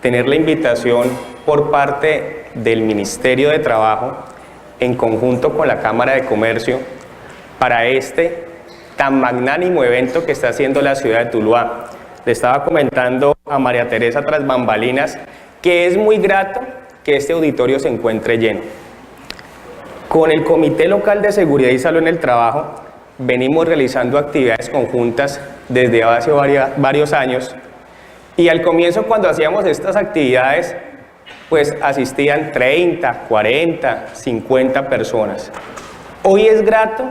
tener la invitación por parte del Ministerio de Trabajo en conjunto con la Cámara de Comercio para este tan magnánimo evento que está haciendo la ciudad de Tuluá. Le estaba comentando a María Teresa tras bambalinas que es muy grato que este auditorio se encuentre lleno. Con el Comité Local de Seguridad y Salud en el Trabajo venimos realizando actividades conjuntas desde hace varios años, y al comienzo, cuando hacíamos estas actividades, pues asistían 30, 40, 50 personas. Hoy es grato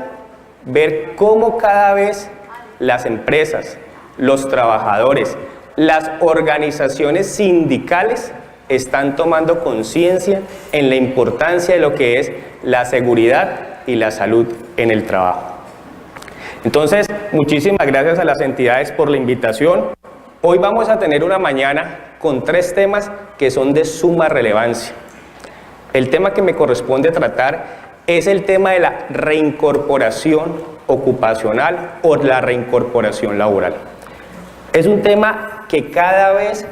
ver cómo cada vez las empresas, los trabajadores, las organizaciones sindicales están tomando conciencia en la importancia de lo que es la seguridad y la salud en el trabajo. Entonces, muchísimas gracias a las entidades por la invitación. Hoy vamos a tener una mañana con 3 temas que son de suma relevancia. El tema que me corresponde tratar es el tema de la reincorporación ocupacional o la reincorporación laboral. Es un tema que cada vez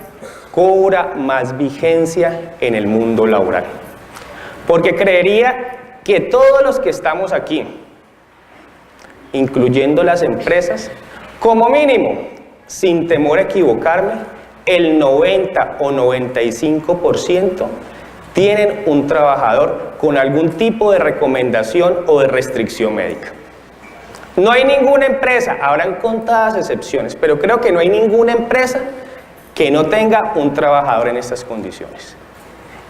cobra más vigencia en el mundo laboral, porque creería que todos los que estamos aquí, incluyendo las empresas, como mínimo, sin temor a equivocarme, el 90 o 95% tienen un trabajador con algún tipo de recomendación o de restricción médica. No hay ninguna empresa, habrán contadas excepciones, pero creo que no hay ninguna empresa que no tenga un trabajador en estas condiciones.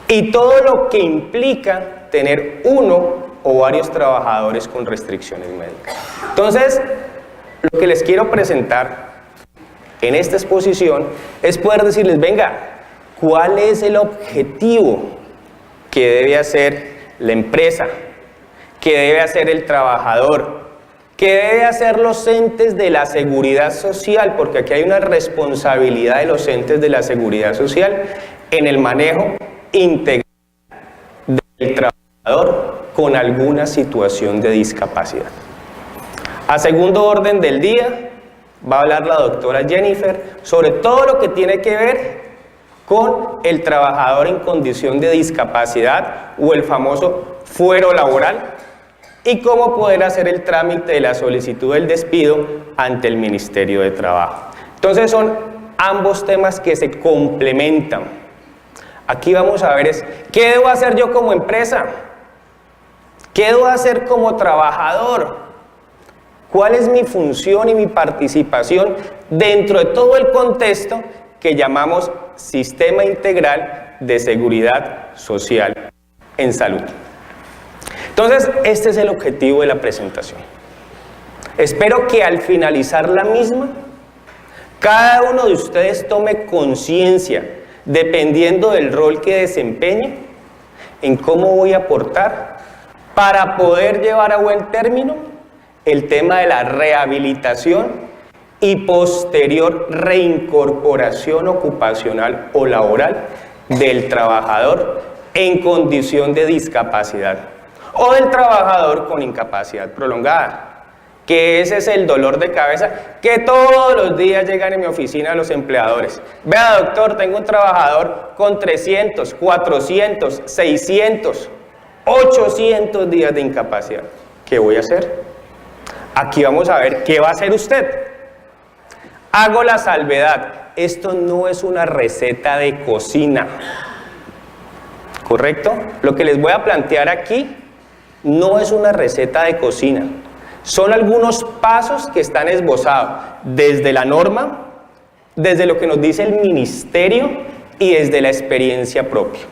Y todo lo que implica tener uno o varios trabajadores con restricciones médicas. Entonces, lo que les quiero presentar en esta exposición es poder decirles, venga, ¿cuál es el objetivo que debe hacer la empresa, que debe hacer el trabajador, que debe hacer los entes de la seguridad social? Porque aquí hay una responsabilidad de los entes de la seguridad social en el manejo integral del trabajador con alguna situación de discapacidad. A segundo orden del día, va a hablar la doctora Jennifer sobre todo lo que tiene que ver con el trabajador en condición de discapacidad o el famoso fuero laboral y cómo poder hacer el trámite de la solicitud del despido ante el Ministerio de Trabajo. Entonces son ambos temas que se complementan. Aquí vamos a ver ¿qué debo hacer yo como empresa? ¿Qué debo hacer como trabajador? ¿Cuál es mi función y mi participación dentro de todo el contexto que llamamos Sistema Integral de Seguridad Social en Salud? Entonces, este es el objetivo de la presentación. Espero que al finalizar la misma, cada uno de ustedes tome conciencia, dependiendo del rol que desempeñe, en cómo voy a aportar para poder llevar a buen término el tema de la rehabilitación y posterior reincorporación ocupacional o laboral del trabajador en condición de discapacidad o del trabajador con incapacidad prolongada, que ese es el dolor de cabeza que todos los días llegan en mi oficina los empleadores. Vea, doctor, tengo un trabajador con 300, 400, 600, 800 días de incapacidad. ¿Qué voy a hacer? Aquí vamos a ver qué va a hacer usted. Hago la salvedad, esto no es una receta de cocina, ¿correcto? Lo que les voy a plantear aquí no es una receta de cocina, son algunos pasos que están esbozados desde la norma, desde lo que nos dice el ministerio y desde la experiencia propia.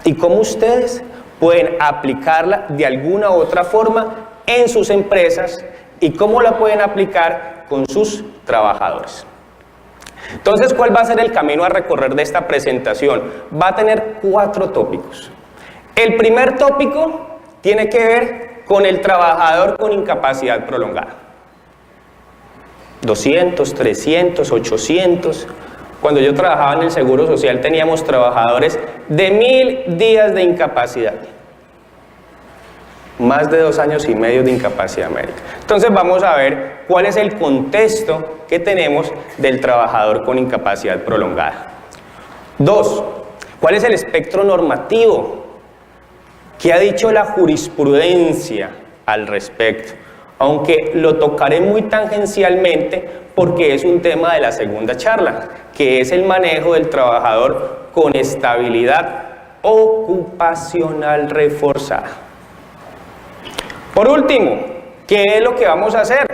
Y cómo ustedes pueden aplicarla de alguna u otra forma en sus empresas y cómo la pueden aplicar con sus trabajadores. Entonces, ¿cuál va a ser el camino a recorrer de esta presentación? Va a tener 4 tópicos. El primer tópico tiene que ver con el trabajador con incapacidad prolongada. 200, 300, 800. Cuando yo trabajaba en el Seguro Social teníamos trabajadores de 1000 días de incapacidad. Más de 2 años y medio de incapacidad médica. Entonces vamos a ver cuál es el contexto que tenemos del trabajador con incapacidad prolongada. 2. ¿Cuál es el espectro normativo? ¿Qué ha dicho la jurisprudencia al respecto? Aunque lo tocaré muy tangencialmente porque es un tema de la segunda charla, que es el manejo del trabajador con estabilidad ocupacional reforzada. Por último, ¿qué es lo que vamos a hacer?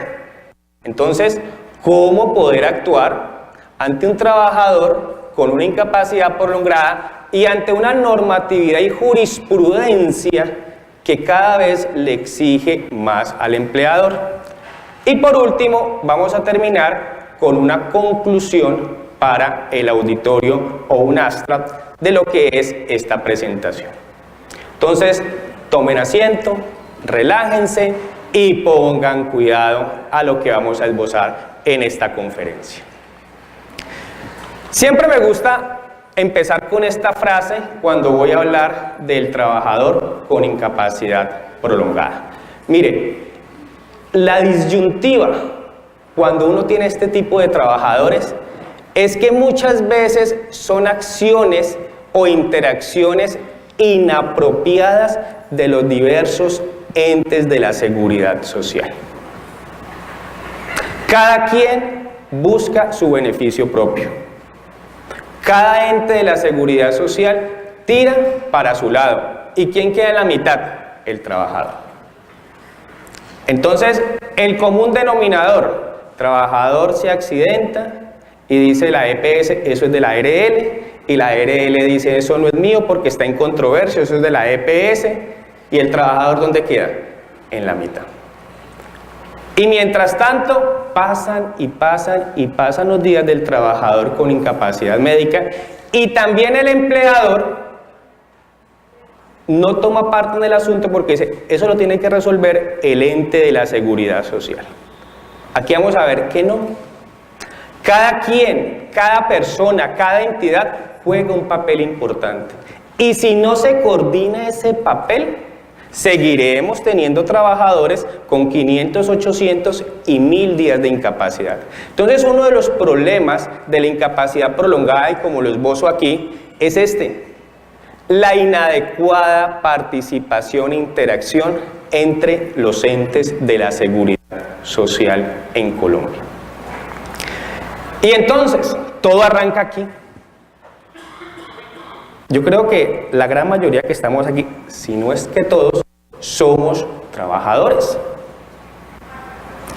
Entonces, ¿cómo poder actuar ante un trabajador con una incapacidad prolongada y ante una normatividad y jurisprudencia que cada vez le exige más al empleador? Y por último, vamos a terminar con una conclusión para el auditorio o un abstract de lo que es esta presentación. Entonces, tomen asiento, relájense y pongan cuidado a lo que vamos a esbozar en esta conferencia. Siempre me gusta empezar con esta frase cuando voy a hablar del trabajador con incapacidad prolongada. Mire, la disyuntiva cuando uno tiene este tipo de trabajadores es que muchas veces son acciones o interacciones inapropiadas de los diversos entes de la seguridad social. Cada quien busca su beneficio propio. Cada ente de la seguridad social tira para su lado. ¿Y quién queda en la mitad? El trabajador. Entonces, el común denominador, trabajador se accidenta y dice la EPS, eso es de la ARL, y la ARL dice, eso no es mío porque está en controversia, eso es de la EPS, y el trabajador, ¿dónde queda? En la mitad. Y mientras tanto, pasan y pasan y pasan los días del trabajador con incapacidad médica, y también el empleador no toma parte en el asunto porque dice, eso lo tiene que resolver el ente de la seguridad social. Aquí vamos a ver que no. Cada quien, cada persona, cada entidad juega un papel importante. Y si no se coordina ese papel, seguiremos teniendo trabajadores con 500, 800 y 1000 días de incapacidad. Entonces, uno de los problemas de la incapacidad prolongada, y como lo esbozo aquí, es la inadecuada participación e interacción entre los entes de la seguridad social en Colombia. Y entonces, todo arranca aquí. Yo creo que la gran mayoría que estamos aquí, si no es que todos, somos trabajadores.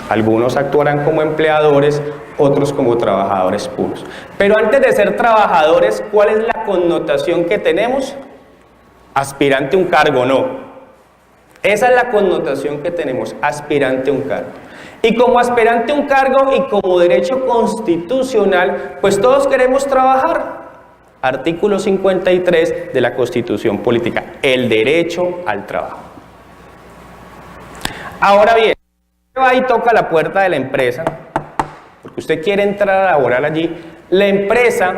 Algunos actuarán como empleadores, otros como trabajadores puros. Pero antes de ser trabajadores, ¿cuál es la connotación que tenemos? Aspirante a un cargo, no. Esa es la connotación que tenemos, aspirante a un cargo. Y como aspirante a un cargo y como derecho constitucional, pues todos queremos trabajar. Artículo 53 de la Constitución Política, el derecho al trabajo. Ahora bien, usted va y toca la puerta de la empresa, porque usted quiere entrar a laborar allí. La empresa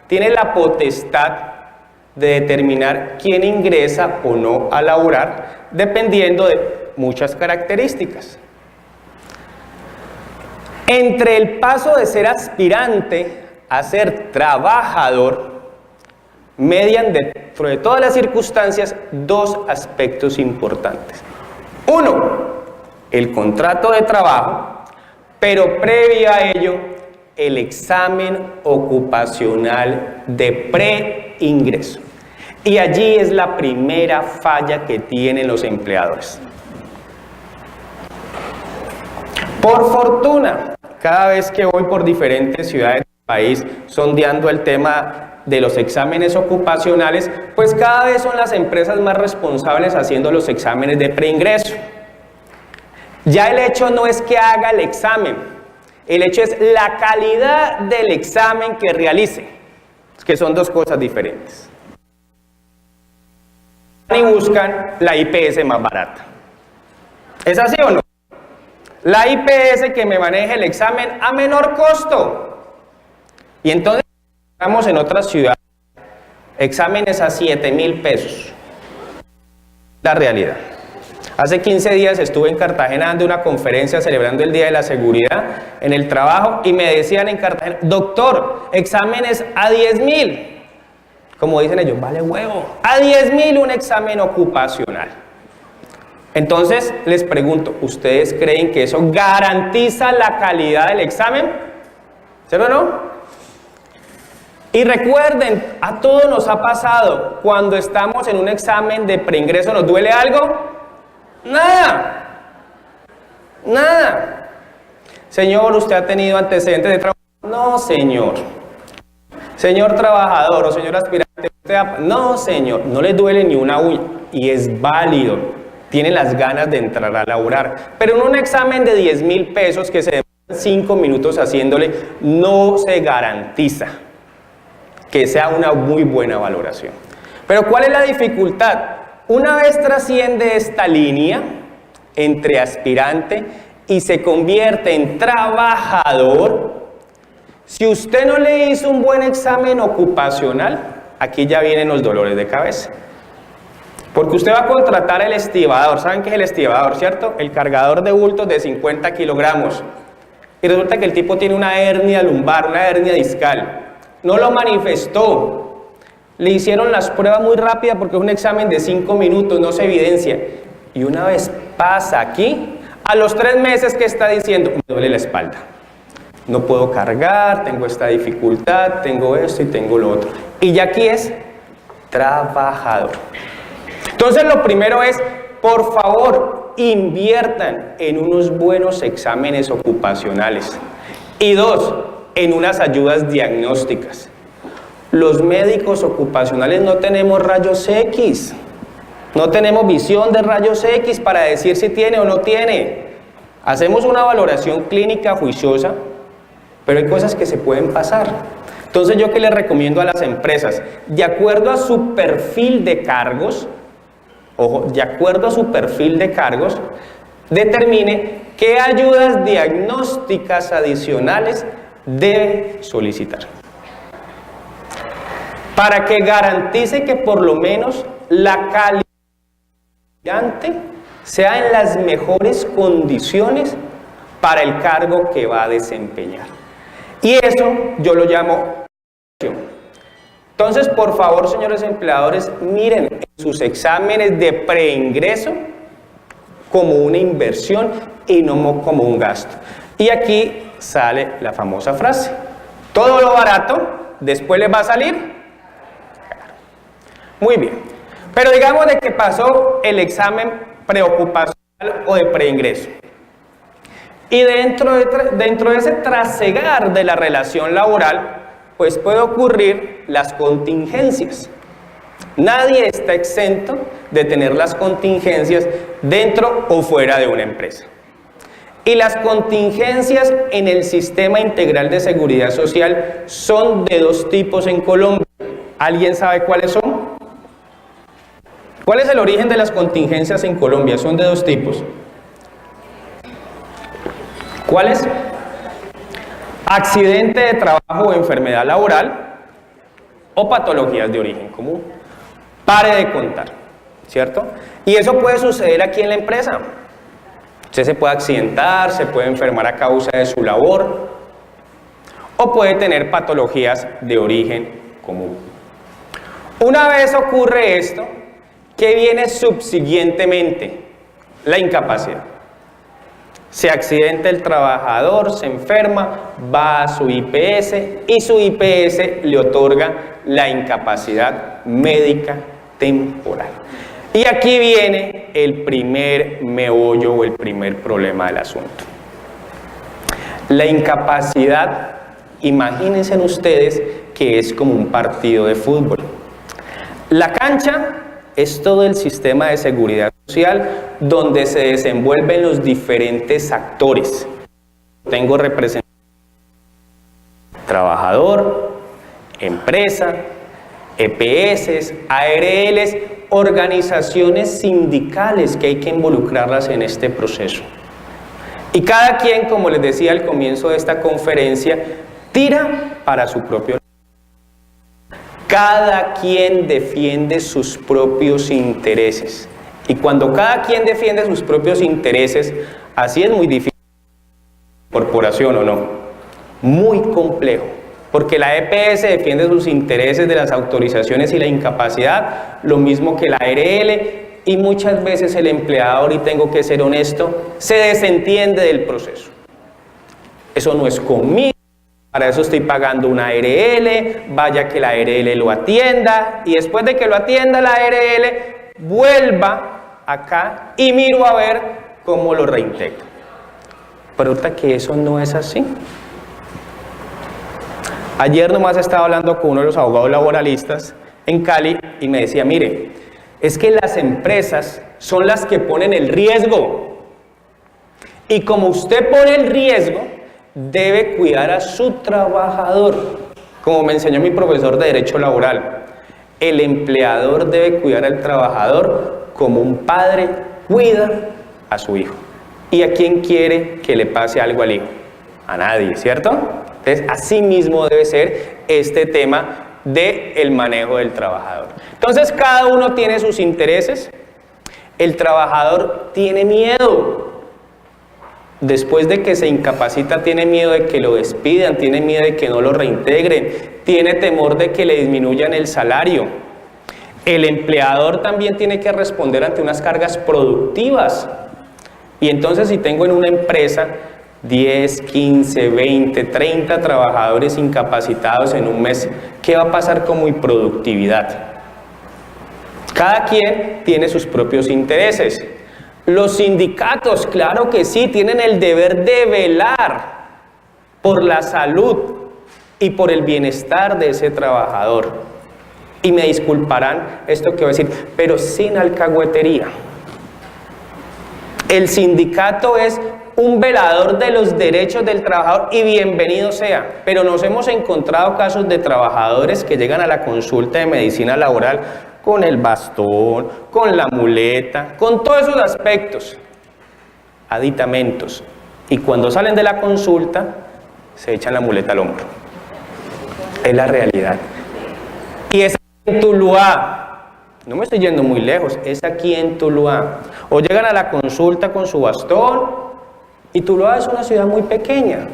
tiene la potestad de determinar quién ingresa o no a laborar, dependiendo de muchas características. Entre el paso de ser aspirante a ser trabajador, median dentro de todas las circunstancias dos aspectos importantes. Uno, el contrato de trabajo, pero previo a ello, el examen ocupacional de preingreso. Y allí es la primera falla que tienen los empleadores. Por fortuna, cada vez que voy por diferentes ciudades del país sondeando el tema de los exámenes ocupacionales, pues cada vez son las empresas más responsables haciendo los exámenes de preingreso. Ya el hecho no es que haga el examen, el hecho es la calidad del examen que realice, que son dos cosas diferentes. Y buscan la IPS más barata. ¿Es así o no? La IPS que me maneje el examen a menor costo. Y entonces estamos en otras ciudades, exámenes a 7.000 pesos. La realidad. Hace 15 días estuve en Cartagena dando una conferencia celebrando el Día de la Seguridad en el trabajo y me decían en Cartagena, doctor, exámenes a 10.000. Como dicen ellos, vale huevo. A 10.000 un examen ocupacional. Entonces, les pregunto, ¿ustedes creen que eso garantiza la calidad del examen? ¿Cierto o no? Y recuerden, a todos nos ha pasado, cuando estamos en un examen de preingreso, ¿nos duele algo? Nada. Nada. Señor, ¿usted ha tenido antecedentes de trabajo? No, señor. Señor trabajador o señor aspirante, no, señor, no le duele ni una uña y es válido, tiene las ganas de entrar a laborar, pero en un examen de 10.000 pesos que se demoran 5 minutos haciéndole, no se garantiza que sea una muy buena valoración. Pero ¿cuál es la dificultad? Una vez trasciende esta línea entre aspirante y se convierte en trabajador, si usted no le hizo un buen examen ocupacional, aquí ya vienen los dolores de cabeza. Porque usted va a contratar el estibador. ¿Saben qué es el estibador, cierto? El cargador de bultos de 50 kilogramos. Y resulta que el tipo tiene una hernia lumbar, una hernia discal. No lo manifestó. Le hicieron las pruebas muy rápidas porque es un examen de 5 minutos, no se evidencia. Y una vez pasa aquí, a los 3 meses que está diciendo, me duele la espalda. No puedo cargar, tengo esta dificultad, tengo esto y tengo lo otro. Y ya aquí es trabajador. Entonces lo primero es, por favor, inviertan en unos buenos exámenes ocupacionales. Y 2, en unas ayudas diagnósticas. Los médicos ocupacionales no tenemos rayos X. No tenemos visión de rayos X para decir si tiene o no tiene. Hacemos una valoración clínica juiciosa, pero hay cosas que se pueden pasar. Entonces, ¿yo qué les recomiendo a las empresas? De acuerdo a su perfil de cargos, ojo, de acuerdo a su perfil de cargos, determine qué ayudas diagnósticas adicionales debe solicitar. Para que garantice que por lo menos la calidad sea en las mejores condiciones para el cargo que va a desempeñar. Y eso yo lo llamo. Entonces, por favor, señores empleadores, miren sus exámenes de preingreso como una inversión y no como un gasto. Y aquí sale la famosa frase: todo lo barato después les va a salir caro. Muy bien, pero digamos de que pasó el examen preocupacional o de preingreso. Y dentro de ese trasegar de la relación laboral, pues puede ocurrir las contingencias. Nadie está exento de tener las contingencias dentro o fuera de una empresa. Y las contingencias en el sistema integral de seguridad social son de 2 tipos en Colombia. ¿Alguien sabe cuáles son? ¿Cuál es el origen de las contingencias en Colombia? Son de 2 tipos. ¿Cuáles? Accidente de trabajo o enfermedad laboral o patologías de origen común. Pare de contar, ¿cierto? Y eso puede suceder aquí en la empresa. Usted se puede accidentar, se puede enfermar a causa de su labor o puede tener patologías de origen común. Una vez ocurre esto, ¿qué viene subsiguientemente? La incapacidad. Se accidenta el trabajador, se enferma, va a su IPS y su IPS le otorga la incapacidad médica temporal. Y aquí viene el primer meollo o el primer problema del asunto. La incapacidad, imagínense ustedes que es como un partido de fútbol. La cancha es todo el sistema de seguridad social donde se desenvuelven los diferentes actores. Tengo representación, trabajador, empresa, EPS, ARLs, organizaciones sindicales que hay que involucrarlas en este proceso. Y cada quien, como les decía al comienzo de esta conferencia, tira para su propio lado. Cada quien defiende sus propios intereses. Y cuando cada quien defiende sus propios intereses, así es muy difícil, corporación o no, muy complejo. porque la EPS defiende sus intereses de las autorizaciones y la incapacidad, lo mismo que la ARL, y muchas veces el empleador, y tengo que ser honesto, se desentiende del proceso. Eso no es conmigo, para eso estoy pagando una ARL, vaya que la ARL lo atienda, y después de que lo atienda la ARL, vuelva acá y miro a ver cómo lo reintegro. Pero ahorita que eso no es así. Ayer nomás estaba hablando con uno de los abogados laboralistas en Cali y me decía, mire, es que las empresas son las que ponen el riesgo. Y como usted pone el riesgo, debe cuidar a su trabajador. Como me enseñó mi profesor de Derecho Laboral, el empleador debe cuidar al trabajador como un padre cuida a su hijo. ¿Y a quién quiere que le pase algo al hijo? A nadie, ¿cierto? Entonces, así mismo debe ser este tema del manejo del trabajador. Entonces, cada uno tiene sus intereses. El trabajador tiene miedo. Después de que se incapacita, tiene miedo de que lo despidan, tiene miedo de que no lo reintegren, tiene temor de que le disminuyan el salario. El empleador también tiene que responder ante unas cargas productivas. Y entonces, si tengo en una empresa 10, 15, 20, 30 trabajadores incapacitados en un mes, ¿qué va a pasar con mi productividad? Cada quien tiene sus propios intereses. Los sindicatos, claro que sí, tienen el deber de velar por la salud y por el bienestar de ese trabajador. Y me disculparán esto que voy a decir, pero sin alcahuetería. El sindicato es un velador de los derechos del trabajador y bienvenido sea, pero nos hemos encontrado casos de trabajadores que llegan a la consulta de medicina laboral con el bastón, con la muleta, con todos esos aspectos, aditamentos, y cuando salen de la consulta se echan la muleta al hombro. Es la realidad. Y es en Tuluá. No me estoy yendo muy lejos, es aquí en Tuluá. O llegan a la consulta con su bastón, y Tuluá es una ciudad muy pequeña,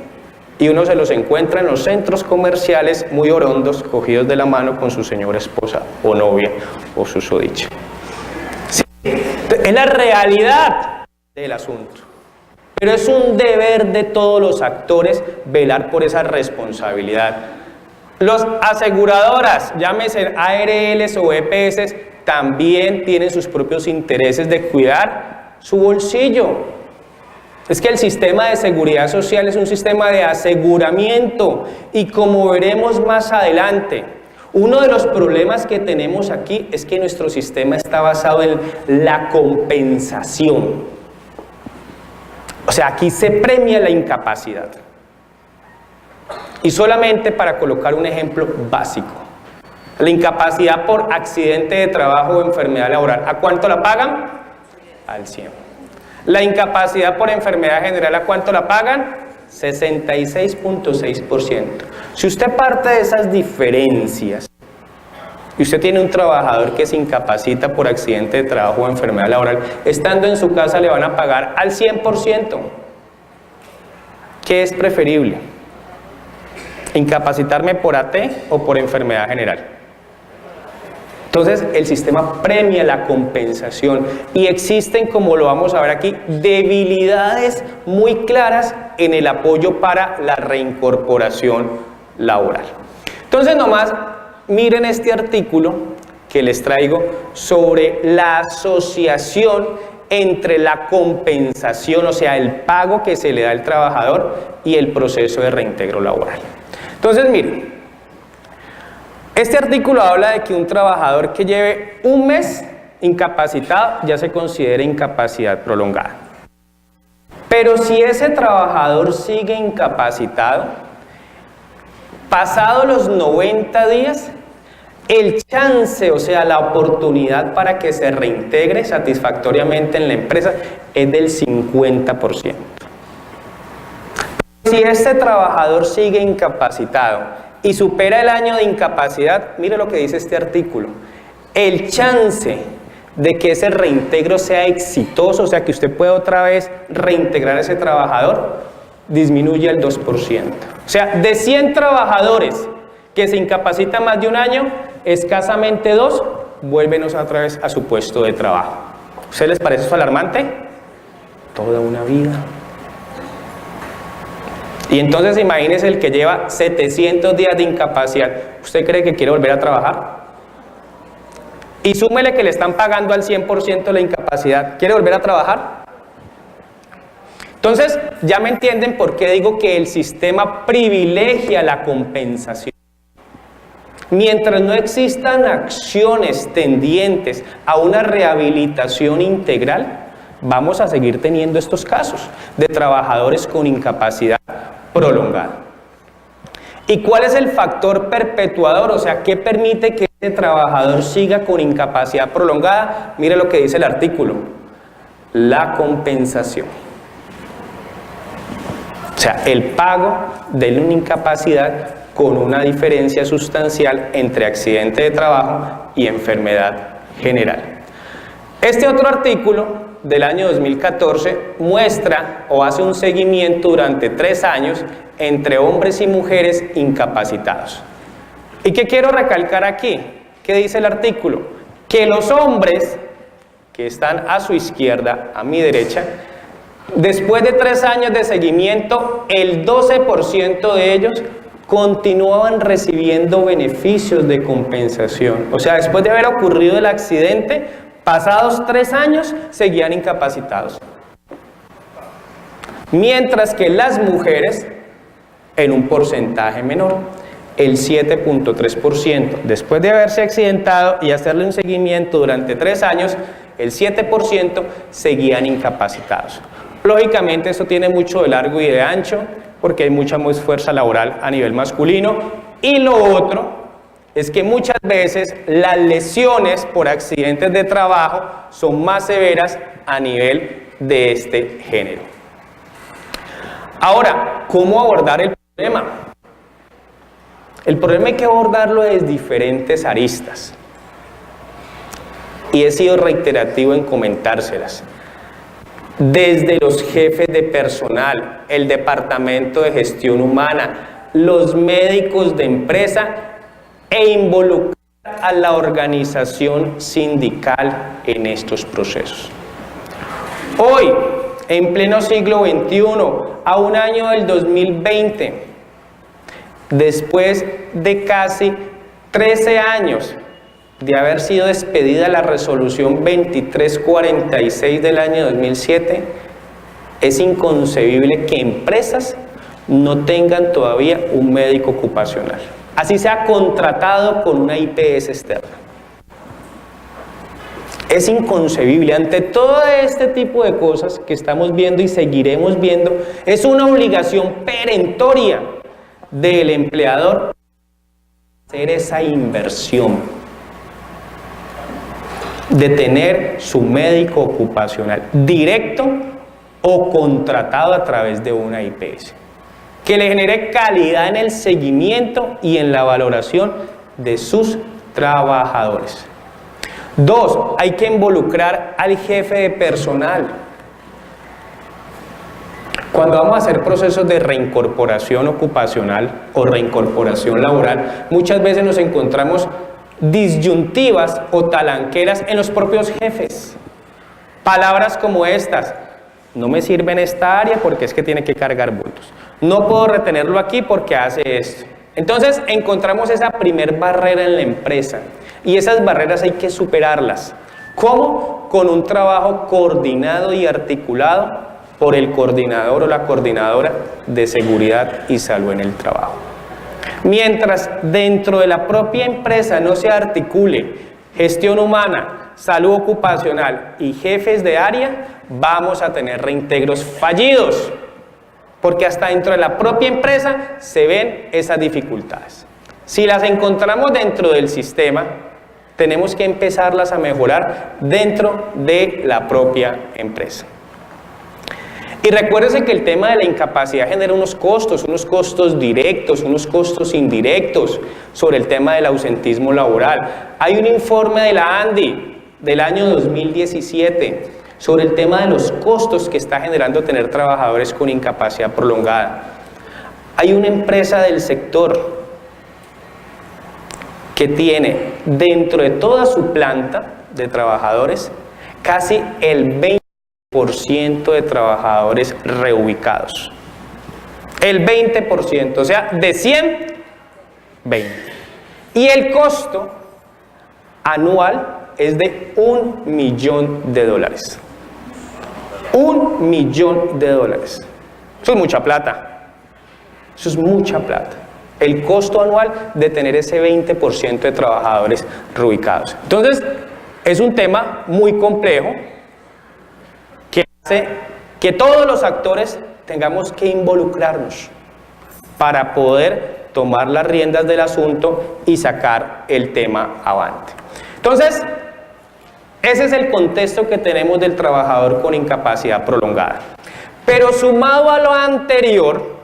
y uno se los encuentra en los centros comerciales muy orondos, cogidos de la mano con su señora esposa, o novia, o susodicha. Sí, es la realidad del asunto. Pero es un deber de todos los actores velar por esa responsabilidad. Las aseguradoras, llámese ARLs o EPS, también tienen sus propios intereses de cuidar su bolsillo. Es que el sistema de seguridad social es un sistema de aseguramiento, y como veremos más adelante, uno de los problemas que tenemos aquí es que nuestro sistema está basado en la compensación. O sea, aquí se premia la incapacidad. Y solamente para colocar un ejemplo básico, la incapacidad por accidente de trabajo o enfermedad laboral, ¿a cuánto la pagan? Al 100. La incapacidad por enfermedad general, ¿a cuánto la pagan? 66.6%. Si usted parte de esas diferencias y usted tiene un trabajador que se incapacita por accidente de trabajo o enfermedad laboral, estando en su casa le van a pagar al 100%. ¿Qué es preferible? ¿Incapacitarme por AT o por enfermedad general? Entonces, el sistema premia la compensación, y existen, como lo vamos a ver aquí, debilidades muy claras en el apoyo para la reincorporación laboral. Entonces, nomás miren este artículo que les traigo sobre la asociación entre la compensación, o sea, el pago que se le da al trabajador, y el proceso de reintegro laboral. Entonces, miren, este artículo habla de que un trabajador que lleve un mes incapacitado ya se considera incapacidad prolongada. Pero si ese trabajador sigue incapacitado, pasados los 90 días, el chance, o sea, la oportunidad para que se reintegre satisfactoriamente en la empresa es del 50%. Si este trabajador sigue incapacitado y supera el año de incapacidad, mire lo que dice este artículo, el chance de que ese reintegro sea exitoso, o sea, que usted pueda otra vez reintegrar a ese trabajador, disminuye al 2%. O sea, de 100 trabajadores que se incapacitan más de un año, escasamente 2 vuelven otra vez a su puesto de trabajo. ¿A ustedes les parece eso alarmante? Toda una vida. Y entonces imagínense el que lleva 700 días de incapacidad. ¿Usted cree que quiere volver a trabajar? Y súmele que le están pagando al 100% la incapacidad. ¿Quiere volver a trabajar? Entonces, ya me entienden por qué digo que el sistema privilegia la compensación. Mientras no existan acciones tendientes a una rehabilitación integral, vamos a seguir teniendo estos casos de trabajadores con incapacidad prolongada. ¿Y cuál es el factor perpetuador? O sea, ¿qué permite que ese trabajador siga con incapacidad prolongada? Mire lo que dice el artículo: la compensación. O sea, el pago de una incapacidad con una diferencia sustancial entre accidente de trabajo y enfermedad general. Este otro artículo del año 2014 muestra o hace un seguimiento durante 3 años entre hombres y mujeres incapacitados. ¿Y qué quiero recalcar aquí? ¿Qué dice el artículo? Que los hombres que están a su izquierda, a mi derecha, después de 3 años de seguimiento, el 12% de ellos continuaban recibiendo beneficios de compensación. O sea, después de haber ocurrido el accidente, pasados 3 años, seguían incapacitados. Mientras que las mujeres, en un porcentaje menor, el 7.3%, después de haberse accidentado y hacerle un seguimiento durante 3 años, el 7% seguían incapacitados. Lógicamente, esto tiene mucho de largo y de ancho, porque hay mucha más fuerza laboral a nivel masculino. Y lo otro es que muchas veces las lesiones por accidentes de trabajo son más severas a nivel de este género. Ahora, ¿cómo abordar el problema? El problema hay que abordarlo desde diferentes aristas. Y he sido reiterativo en comentárselas. Desde los jefes de personal, el departamento de gestión humana, los médicos de empresa e involucrar a la organización sindical en estos procesos. Hoy, en pleno siglo XXI, a un año del 2020, después de casi 13 años de haber sido despedida la resolución 2346 del año 2007, es inconcebible que empresas no tengan todavía un médico ocupacional, así sea contratado con una IPS externa. Es inconcebible. Ante todo este tipo de cosas que estamos viendo y seguiremos viendo, es una obligación perentoria del empleador hacer esa inversión de tener su médico ocupacional directo o contratado a través de una IPS, que le genere calidad en el seguimiento y en la valoración de sus trabajadores. 2, hay que involucrar al jefe de personal. Cuando vamos a hacer procesos de reincorporación ocupacional o reincorporación laboral, muchas veces nos encontramos disyuntivas o talanqueras en los propios jefes. Palabras como estas: no me sirve en esta área porque es que tiene que cargar bultos. No puedo retenerlo aquí porque hace esto. Entonces encontramos esa primer barrera en la empresa y esas barreras hay que superarlas. ¿Cómo? Con un trabajo coordinado y articulado por el coordinador o la coordinadora de seguridad y salud en el trabajo. Mientras dentro de la propia empresa no se articule gestión humana, salud ocupacional y jefes de área, vamos a tener reintegros fallidos, porque hasta dentro de la propia empresa se ven esas dificultades. Si las encontramos dentro del sistema, tenemos que empezarlas a mejorar dentro de la propia empresa. Y recuérdense que el tema de la incapacidad genera unos costos directos, unos costos indirectos sobre el tema del ausentismo laboral. Hay un informe de la ANDI del año 2017 sobre el tema de los costos que está generando tener trabajadores con incapacidad prolongada. Hay una empresa del sector que tiene dentro de toda su planta de trabajadores casi el 20% de trabajadores reubicados. El 20%, o sea, de 100, 20. Y el costo anual es de $1 millón. $1 millón. Eso es mucha plata. Eso es mucha plata. El costo anual de tener ese 20% de trabajadores reubicados. Entonces, es un tema muy complejo que hace que todos los actores tengamos que involucrarnos para poder tomar las riendas del asunto y sacar el tema avante. Entonces, ese es el contexto que tenemos del trabajador con incapacidad prolongada. Pero sumado a lo anterior,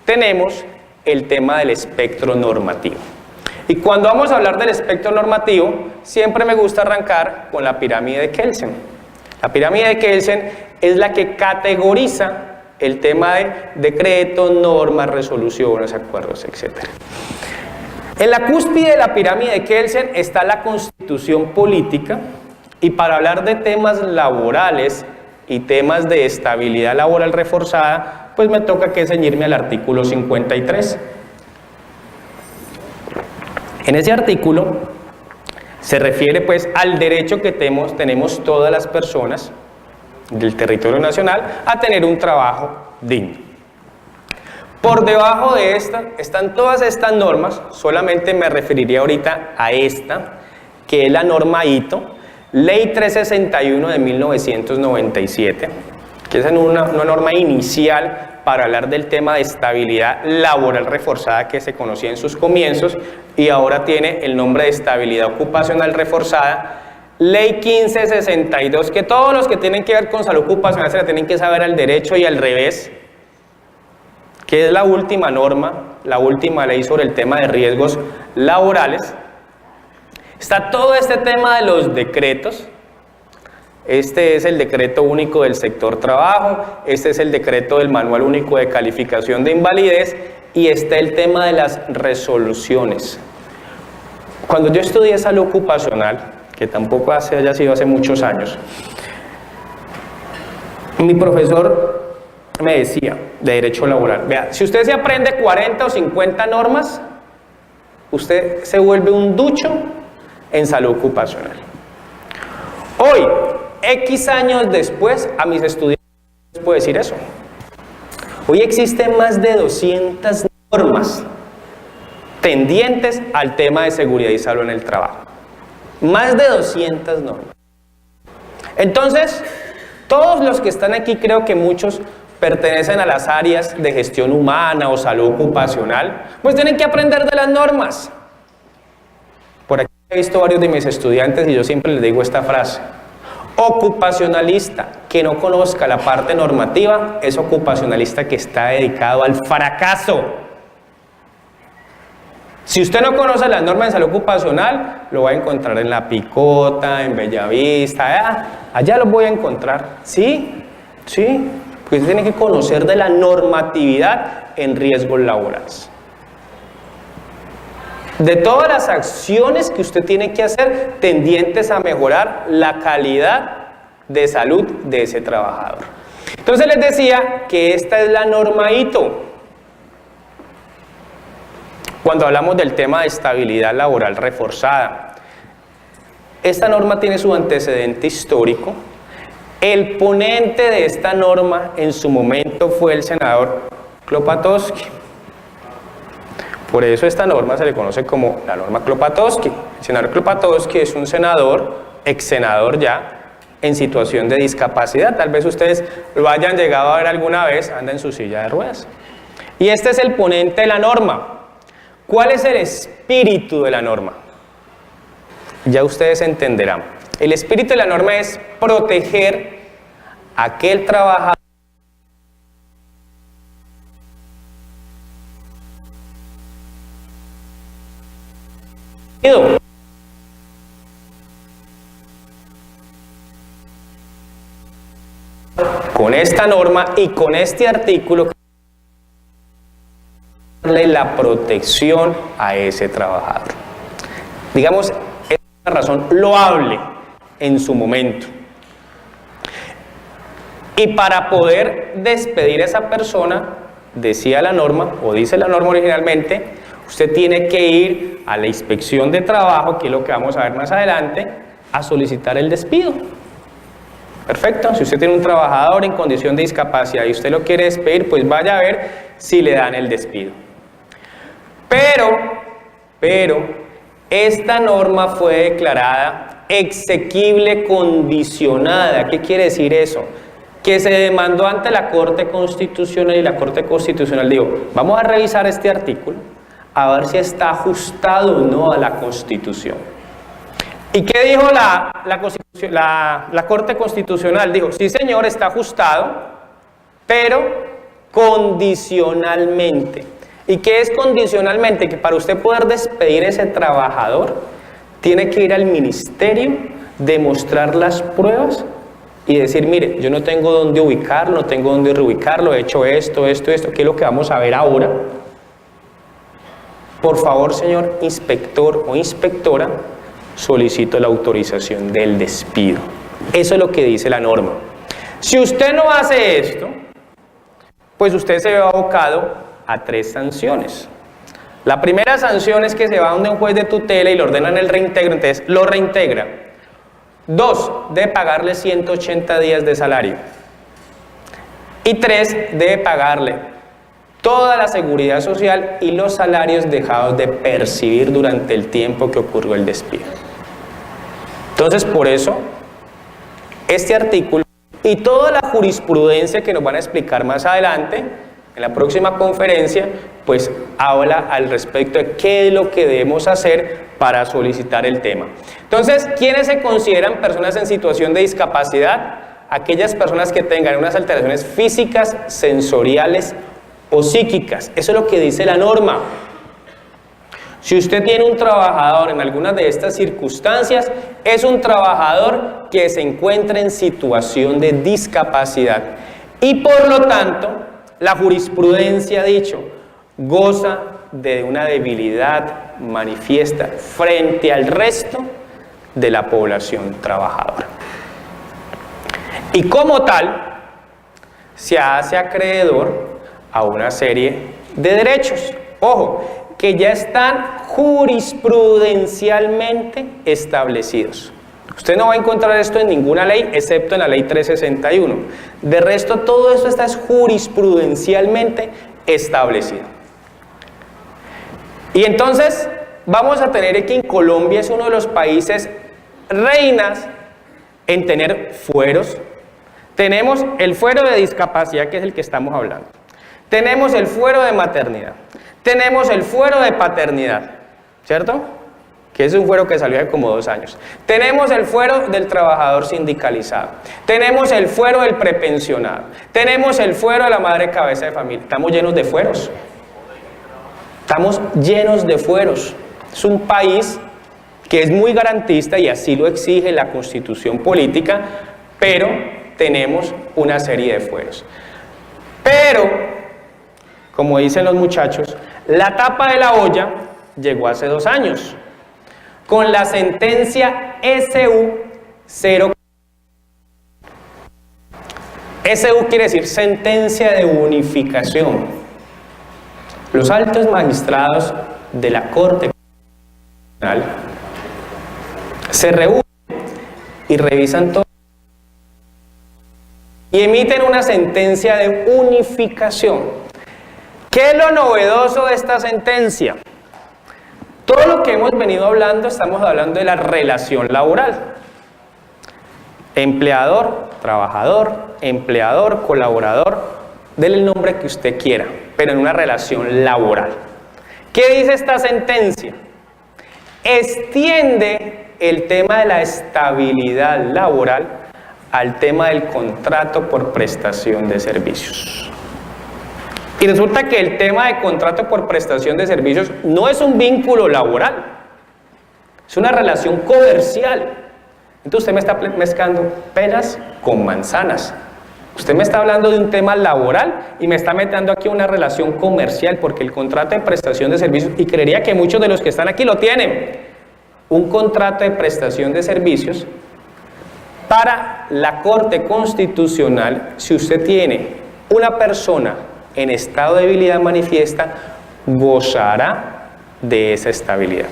tenemos el tema del espectro normativo. Y cuando vamos a hablar del espectro normativo, siempre me gusta arrancar con la pirámide de Kelsen. La pirámide de Kelsen es la que categoriza el tema de decretos, normas, resoluciones, acuerdos, etc. En la cúspide de la pirámide de Kelsen está la constitución política, y para hablar de temas laborales y temas de estabilidad laboral reforzada, pues me toca que ceñirme al artículo 53. En ese artículo se refiere pues al derecho que tenemos todas las personas del territorio nacional a tener un trabajo digno. Por debajo de esta están todas estas normas, solamente me referiría ahorita a esta, que es la norma HITO, Ley 361 de 1997, que es una norma inicial para hablar del tema de estabilidad laboral reforzada que se conocía en sus comienzos y ahora tiene el nombre de estabilidad ocupacional reforzada. Ley 1562, que todos los que tienen que ver con salud ocupacional se la tienen que saber al derecho y al revés, que es la última norma, la última ley sobre el tema de riesgos laborales. Está todo este tema de los decretos. Este es el decreto único del sector trabajo, este es el decreto del manual único de calificación de invalidez y está el tema de las resoluciones. Cuando yo estudié salud ocupacional, que tampoco haya sido hace muchos años, mi profesor me decía de derecho laboral, vea, si usted se aprende 40 o 50 normas, usted se vuelve un ducho en salud ocupacional. Hoy, X años después, a mis estudiantes les puedo decir eso. Hoy existen más de 200 normas tendientes al tema de seguridad y salud en el trabajo. Más de 200 normas. Entonces, todos los que están aquí, creo que muchos pertenecen a las áreas de gestión humana o salud ocupacional, pues tienen que aprender de las normas. Por aquí he visto varios de mis estudiantes y yo siempre les digo esta frase: ocupacionalista que no conozca la parte normativa es ocupacionalista que está dedicado al fracaso. Si usted no conoce las normas de salud ocupacional, lo va a encontrar en La Picota, en Bellavista, allá lo voy a encontrar. Sí, porque usted tiene que conocer de la normatividad en riesgos laborales. De todas las acciones que usted tiene que hacer tendientes a mejorar la calidad de salud de ese trabajador. Entonces les decía que esta es la norma HITO. Cuando hablamos del tema de estabilidad laboral reforzada, esta norma tiene su antecedente histórico. El ponente de esta norma en su momento fue el senador Klopatowski. Por eso esta norma se le conoce como la norma Klopatowski. El senador Klopatowski es un senador, ex senador ya, en situación de discapacidad. Tal vez ustedes lo hayan llegado a ver alguna vez, anda en su silla de ruedas. Y este es el ponente de la norma. ¿Cuál es el espíritu de la norma? Ya ustedes entenderán. El espíritu de la norma es proteger a aquel trabajador con esta norma y con este artículo, darle la protección a ese trabajador. Digamos, es una razón loable en su momento. Y para poder despedir a esa persona, decía la norma, o dice la norma originalmente, usted tiene que ir a la inspección de trabajo, que es lo que vamos a ver más adelante, a solicitar el despido. Perfecto, si usted tiene un trabajador en condición de discapacidad y usted lo quiere despedir, pues vaya a ver si le dan el despido. Pero, esta norma fue declarada exequible condicionada. ¿Qué quiere decir eso? Que se demandó ante la Corte Constitucional y la Corte Constitucional dijo, vamos a revisar este artículo a ver si está ajustado o no a la Constitución. ¿Y qué dijo la Corte Constitucional? Dijo, sí señor, está ajustado, pero condicionalmente. ¿Y qué es condicionalmente? Que para usted poder despedir a ese trabajador, tiene que ir al ministerio, demostrar las pruebas y decir, mire, yo no tengo dónde ubicarlo, no tengo dónde reubicarlo, he hecho esto, que es lo que vamos a ver ahora. Por favor, señor inspector o inspectora, solicito la autorización del despido. Eso es lo que dice la norma. Si usted no hace esto, pues usted se ve abocado a 3 sanciones. La primera sanción es que se va donde un juez de tutela y le ordenan el reintegro, entonces lo reintegra. 2, debe pagarle 180 días de salario. Y 3, debe pagarle toda la seguridad social y los salarios dejados de percibir durante el tiempo que ocurrió el despido. Entonces, por eso, este artículo y toda la jurisprudencia que nos van a explicar más adelante, en la próxima conferencia, pues habla al respecto de qué es lo que debemos hacer para solicitar el tema. Entonces, ¿quiénes se consideran personas en situación de discapacidad? Aquellas personas que tengan unas alteraciones físicas, sensoriales o psíquicas. Eso es lo que dice la norma. Si usted tiene un trabajador en alguna de estas circunstancias, es un trabajador que se encuentra en situación de discapacidad. Y por lo tanto, la jurisprudencia ha dicho, goza de una debilidad manifiesta frente al resto de la población trabajadora. Y como tal, se hace acreedor a una serie de derechos. Ojo, que ya están jurisprudencialmente establecidos. Usted no va a encontrar esto en ninguna ley, excepto en la ley 361. De resto, todo esto está jurisprudencialmente establecido. Y entonces, vamos a tener que en Colombia es uno de los países reinas en tener fueros. Tenemos el fuero de discapacidad, que es el que estamos hablando. Tenemos el fuero de maternidad. Tenemos el fuero de paternidad, ¿cierto? Que es un fuero que salió hace como 2 años. Tenemos el fuero del trabajador sindicalizado. Tenemos el fuero del prepensionado. Tenemos el fuero de la madre cabeza de familia. Estamos llenos de fueros. Estamos llenos de fueros. Es un país que es muy garantista y así lo exige la Constitución política, pero tenemos una serie de fueros. Pero, como dicen los muchachos, la tapa de la olla llegó hace 2 años. Con la sentencia SU 0. SU quiere decir sentencia de unificación. Los altos magistrados de la Corte Constitucional se reúnen y revisan todo y emiten una sentencia de unificación. ¿Qué es lo novedoso de esta sentencia? Todo lo que hemos venido hablando, estamos hablando de la relación laboral. Empleador, trabajador, empleador, colaborador, déle el nombre que usted quiera, pero en una relación laboral. ¿Qué dice esta sentencia? Extiende el tema de la estabilidad laboral al tema del contrato por prestación de servicios. Y resulta que el tema de contrato por prestación de servicios no es un vínculo laboral, es una relación comercial. Entonces usted me está mezclando peras con manzanas. Usted me está hablando de un tema laboral y me está metiendo aquí una relación comercial, porque el contrato de prestación de servicios, y creería que muchos de los que están aquí lo tienen, un contrato de prestación de servicios para la Corte Constitucional. Si usted tiene una persona en estado de debilidad manifiesta, gozará de esa estabilidad.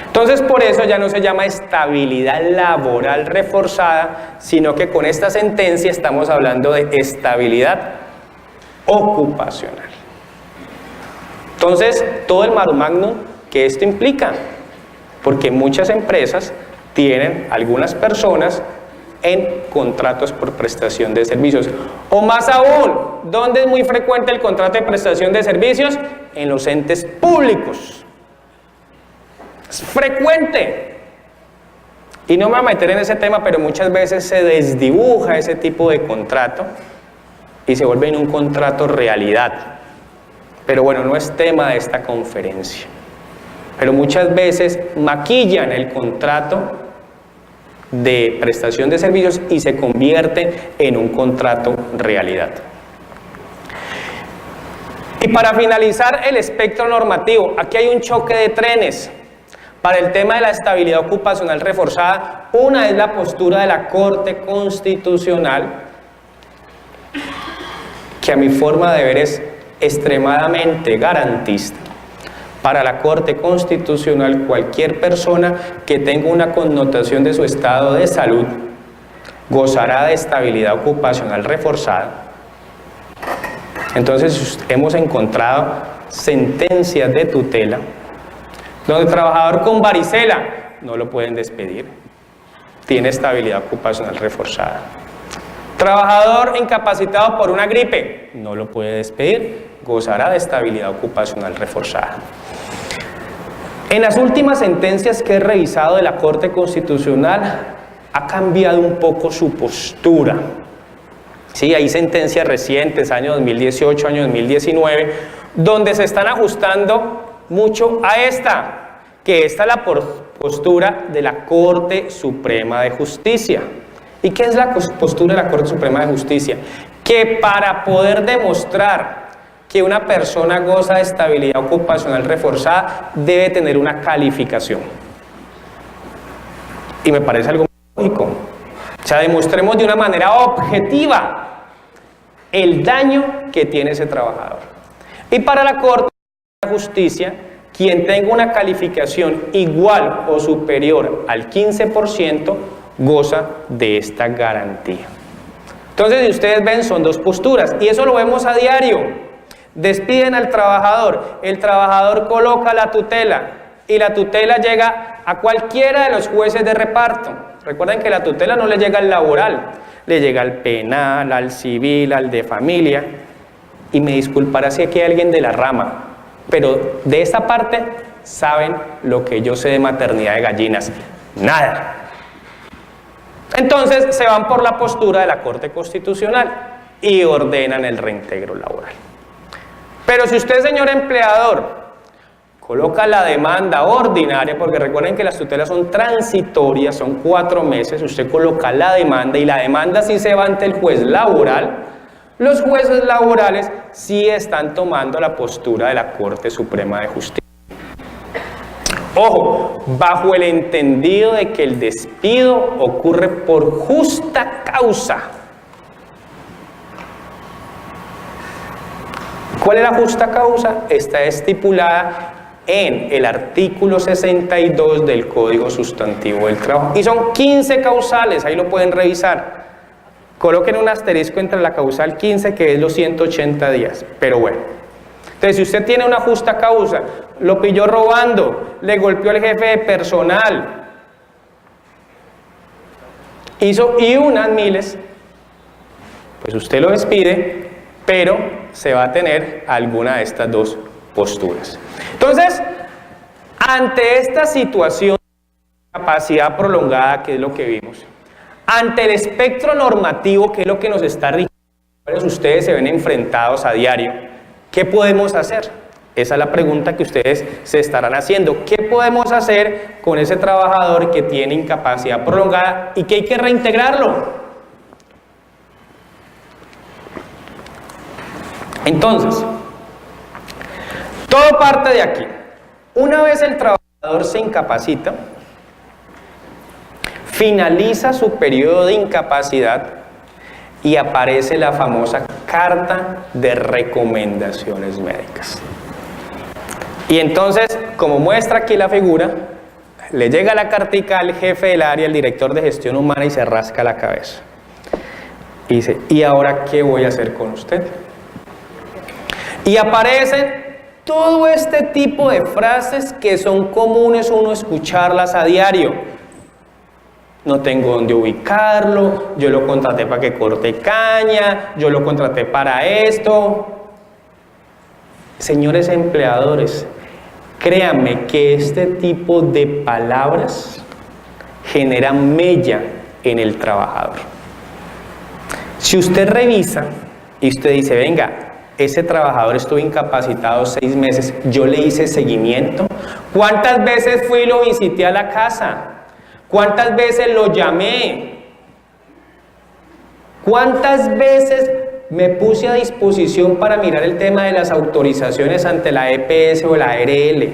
Entonces, por eso ya no se llama estabilidad laboral reforzada, sino que con esta sentencia estamos hablando de estabilidad ocupacional. Entonces, todo el marumagnum que esto implica, porque muchas empresas tienen algunas personas en contratos por prestación de servicios. O más aún, ¿dónde es muy frecuente el contrato de prestación de servicios? En los entes públicos. Es frecuente. Y no me voy a meter en ese tema, pero muchas veces se desdibuja ese tipo de contrato y se vuelve en un contrato realidad. Pero bueno, no es tema de esta conferencia. Pero muchas veces maquillan el contrato de prestación de servicios y se convierte en un contrato realidad. Y para finalizar el espectro normativo, aquí hay un choque de trenes. Para el tema de la estabilidad ocupacional reforzada, una es la postura de la Corte Constitucional, que a mi forma de ver es extremadamente garantista. Para la Corte Constitucional, cualquier persona que tenga una connotación de su estado de salud gozará de estabilidad ocupacional reforzada. Entonces, hemos encontrado sentencias de tutela donde el trabajador con varicela no lo pueden despedir, tiene estabilidad ocupacional reforzada. Trabajador incapacitado por una gripe, no lo puede despedir, gozará de estabilidad ocupacional reforzada. En las últimas sentencias que he revisado de la Corte Constitucional, ha cambiado un poco su postura. Sí, hay sentencias recientes, año 2018, año 2019, donde se están ajustando mucho a esta, que esta es la postura de la Corte Suprema de Justicia. ¿Y qué es la postura de la Corte Suprema de Justicia? Que para poder demostrar que una persona goza de estabilidad ocupacional reforzada, debe tener una calificación. Y me parece algo lógico. O sea, demostremos de una manera objetiva el daño que tiene ese trabajador. Y para la Corte de Justicia, quien tenga una calificación igual o superior al 15%, goza de esta garantía. Entonces, si ustedes ven, son dos posturas, y eso lo vemos a diario. Despiden al trabajador, el trabajador coloca la tutela, y la tutela llega a cualquiera de los jueces de reparto. Recuerden que la tutela no le llega al laboral, le llega al penal, al civil, al de familia, y me disculpará si aquí hay alguien de la rama, pero de esta parte saben lo que yo sé de maternidad de gallinas, nada. Entonces se van por la postura de la Corte Constitucional y ordenan el reintegro laboral. Pero si usted, señor empleador, coloca la demanda ordinaria, porque recuerden que las tutelas son transitorias, son 4 meses, usted coloca la demanda y la demanda sí se va ante el juez laboral, los jueces laborales sí están tomando la postura de la Corte Suprema de Justicia. Ojo, bajo el entendido de que el despido ocurre por justa causa. ¿Cuál es la justa causa? Está estipulada en el artículo 62 del Código Sustantivo del Trabajo. Y son 15 causales, ahí lo pueden revisar. Coloquen un asterisco entre la causal 15, que es los 180 días. Pero bueno. Entonces, si usted tiene una justa causa, lo pilló robando, le golpeó al jefe de personal, hizo y unas miles, pues usted lo despide, pero se va a tener alguna de estas dos posturas. Entonces, ante esta situación de capacidad prolongada, que es lo que vimos, ante el espectro normativo, que es lo que nos está rigiendo, ustedes se ven enfrentados a diario, ¿qué podemos hacer? Esa es la pregunta que ustedes se estarán haciendo. ¿Qué podemos hacer con ese trabajador que tiene incapacidad prolongada y que hay que reintegrarlo? Entonces, todo parte de aquí. Una vez el trabajador se incapacita, finaliza su periodo de incapacidad y aparece la famosa carta de recomendaciones médicas. Y entonces, como muestra aquí la figura, le llega la cartica al jefe del área, el director de gestión humana, y se rasca la cabeza. Y dice, ¿y ahora qué voy a hacer con usted? Y aparecen todo este tipo de frases que son comunes uno escucharlas a diario. No tengo dónde ubicarlo, yo lo contraté para que corte caña, yo lo contraté para esto. Señores empleadores, créanme que este tipo de palabras generan mella en el trabajador. Si usted revisa y usted dice, venga, ese trabajador estuvo incapacitado 6 meses, yo le hice seguimiento, ¿cuántas veces fui y lo visité a la casa? ¿Cuántas veces lo llamé? ¿Cuántas veces me puse a disposición para mirar el tema de las autorizaciones ante la EPS o la ARL?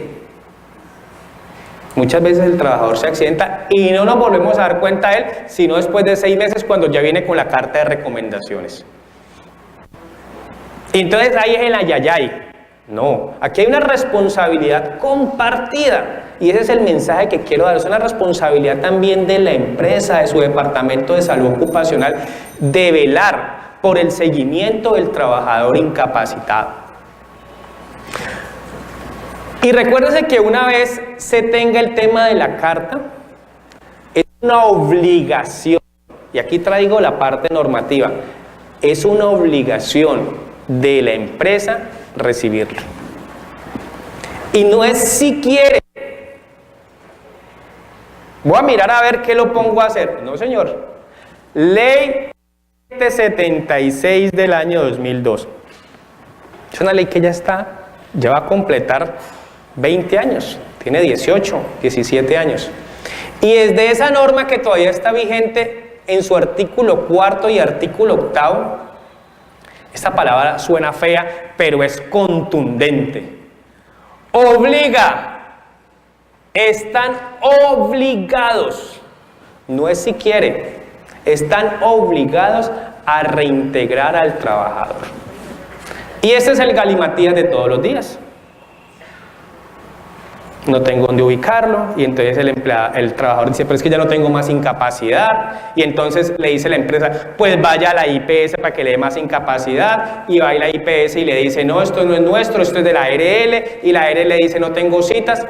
Muchas veces el trabajador se accidenta y no nos volvemos a dar cuenta de él, sino después de 6 meses cuando ya viene con la carta de recomendaciones. Y entonces ahí es el ayayay. No, aquí hay una responsabilidad compartida. Y ese es el mensaje que quiero dar. Es una responsabilidad también de la empresa, de su departamento de salud ocupacional, de velar por el seguimiento del trabajador incapacitado. Y recuérdese que una vez se tenga el tema de la carta, es una obligación, y aquí traigo la parte normativa, es una obligación de la empresa recibirlo. Y no es si quiere. Voy a mirar a ver qué lo pongo a hacer. No, señor. Ley 76 del año 2002. Es una ley que ya va a completar 20 años. Tiene 18, 17 años. Y es de esa norma que todavía está vigente en su artículo 4 y artículo 8. Esta palabra suena fea, pero es contundente. Obliga. Están obligados, no es si quiere, están obligados a reintegrar al trabajador. Y ese es el galimatías de todos los días. No tengo dónde ubicarlo, y entonces el trabajador dice, pero es que ya no tengo más incapacidad, y entonces le dice la empresa, pues vaya a la IPS para que le dé más incapacidad, y va a la IPS y le dice, no, esto no es nuestro, esto es de la ARL, y la ARL le dice, no tengo citas.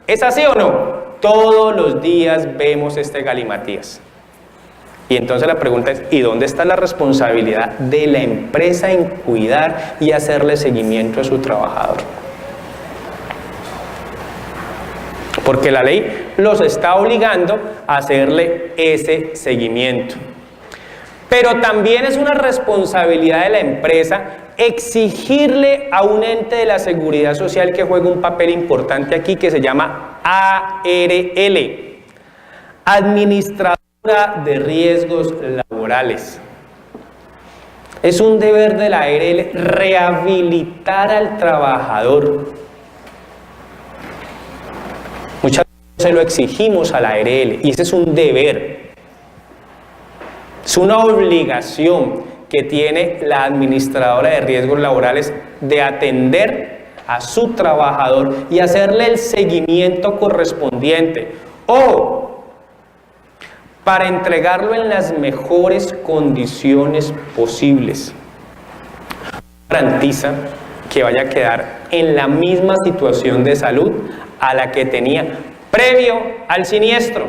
¿Es así o no? Todos los días vemos este galimatías. Y entonces la pregunta es, ¿y dónde está la responsabilidad de la empresa en cuidar y hacerle seguimiento a su trabajador? Porque la ley los está obligando a hacerle ese seguimiento. Pero también es una responsabilidad de la empresa exigirle a un ente de la seguridad social que juega un papel importante aquí, que se llama ARL, Administradora de Riesgos Laborales. Es un deber de la ARL rehabilitar al trabajador. Muchas veces se lo exigimos a la ARL y ese es un deber. Es una obligación que tiene la administradora de riesgos laborales de atender a su trabajador y hacerle el seguimiento correspondiente. O para entregarlo en las mejores condiciones posibles. Garantiza que vaya a quedar en la misma situación de salud a la que tenía previo al siniestro.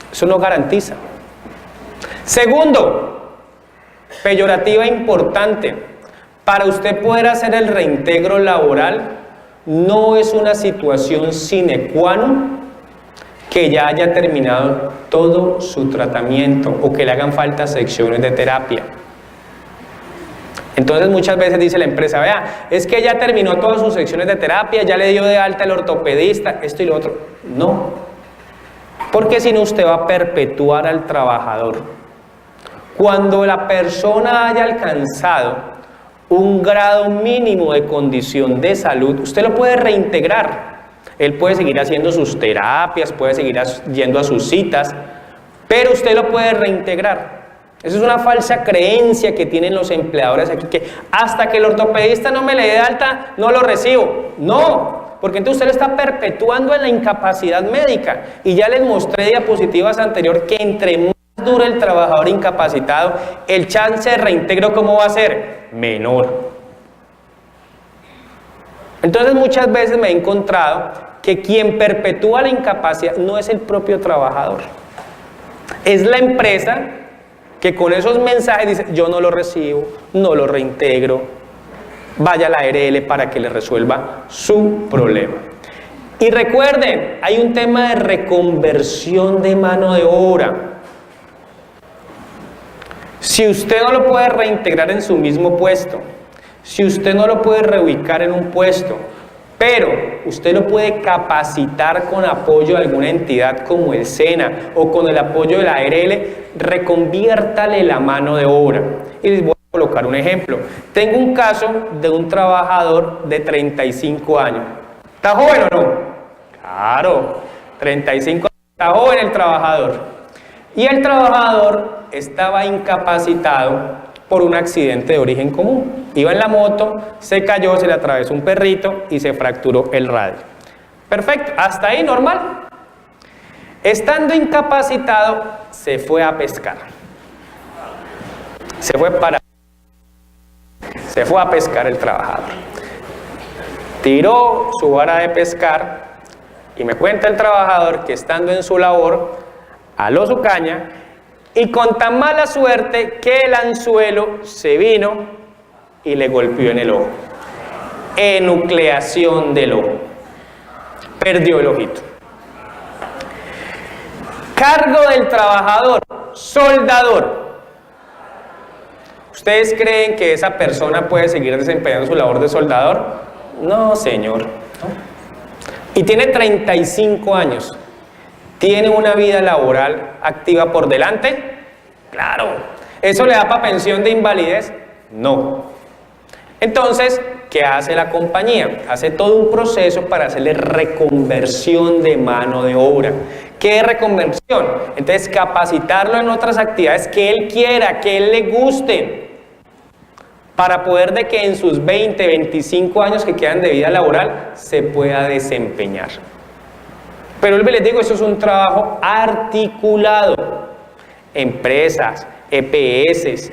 Eso no garantiza. Segundo, peyorativa importante, para usted poder hacer el reintegro laboral, no es una situación sine qua non que ya haya terminado todo su tratamiento o que le hagan falta secciones de terapia. Entonces muchas veces dice la empresa, vea, es que ya terminó todas sus secciones de terapia, ya le dio de alta el ortopedista, esto y lo otro. No, porque si no usted va a perpetuar al trabajador. Cuando la persona haya alcanzado un grado mínimo de condición de salud, usted lo puede reintegrar. Él puede seguir haciendo sus terapias, puede seguir yendo a sus citas, pero usted lo puede reintegrar. Esa es una falsa creencia que tienen los empleadores aquí, que hasta que el ortopedista no me le dé alta, no lo recibo. No, porque entonces usted lo está perpetuando en la incapacidad médica. Y ya les mostré diapositivas anteriores que entre más dure el trabajador incapacitado, el chance de reintegro, ¿cómo va a ser? Menor. Entonces muchas veces me he encontrado que quien perpetúa la incapacidad no es el propio trabajador. Es la empresa que con esos mensajes dice, yo no lo recibo, no lo reintegro, vaya a la ARL para que le resuelva su problema. Y recuerden, hay un tema de reconversión de mano de obra. Si usted no lo puede reintegrar en su mismo puesto, si usted no lo puede reubicar en un puesto, pero usted lo puede capacitar con apoyo de alguna entidad como el SENA o con el apoyo de la ARL, reconviértale la mano de obra. Y les voy a colocar un ejemplo. Tengo un caso de un trabajador de 35 años. ¿Está joven o no? Claro, 35 años. Está joven el trabajador. Y el trabajador estaba incapacitado por un accidente de origen común. Iba en la moto, se cayó, se le atravesó un perrito y se fracturó el radio. Perfecto, hasta ahí normal. Estando incapacitado, se fue a pescar. Se fue a pescar el trabajador. Tiró su vara de pescar y me cuenta el trabajador que estando en su labor, aló su caña y con tan mala suerte que el anzuelo se vino y le golpeó en el ojo. Enucleación del ojo. Perdió el ojito. Cargo del trabajador, soldador. ¿Ustedes creen que esa persona puede seguir desempeñando su labor de soldador? No, señor. ¿No? Y tiene 35 años. ¿Tiene una vida laboral activa por delante? Claro. ¿Eso le da para pensión de invalidez? No. Entonces, ¿qué hace la compañía? Hace todo un proceso para hacerle reconversión de mano de obra. ¿Qué es reconversión? Entonces, capacitarlo en otras actividades que él quiera, que él le guste, para poder de que en sus 20, 25 años que quedan de vida laboral se pueda desempeñar. Pero les digo, eso es un trabajo articulado. Empresas, EPS,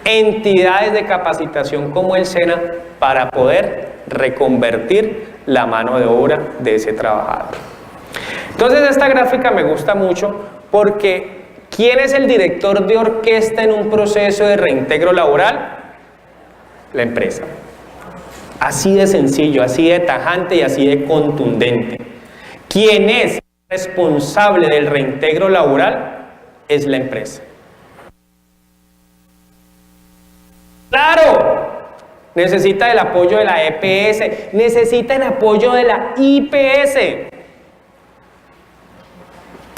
entidades de capacitación como el SENA para poder reconvertir la mano de obra de ese trabajador. Entonces esta gráfica me gusta mucho porque ¿quién es el director de orquesta en un proceso de reintegro laboral? La empresa. Así de sencillo, así de tajante y así de contundente. ¿Quién es responsable del reintegro laboral? Es la empresa. ¡Claro! Necesita el apoyo de la EPS, necesita el apoyo de la IPS.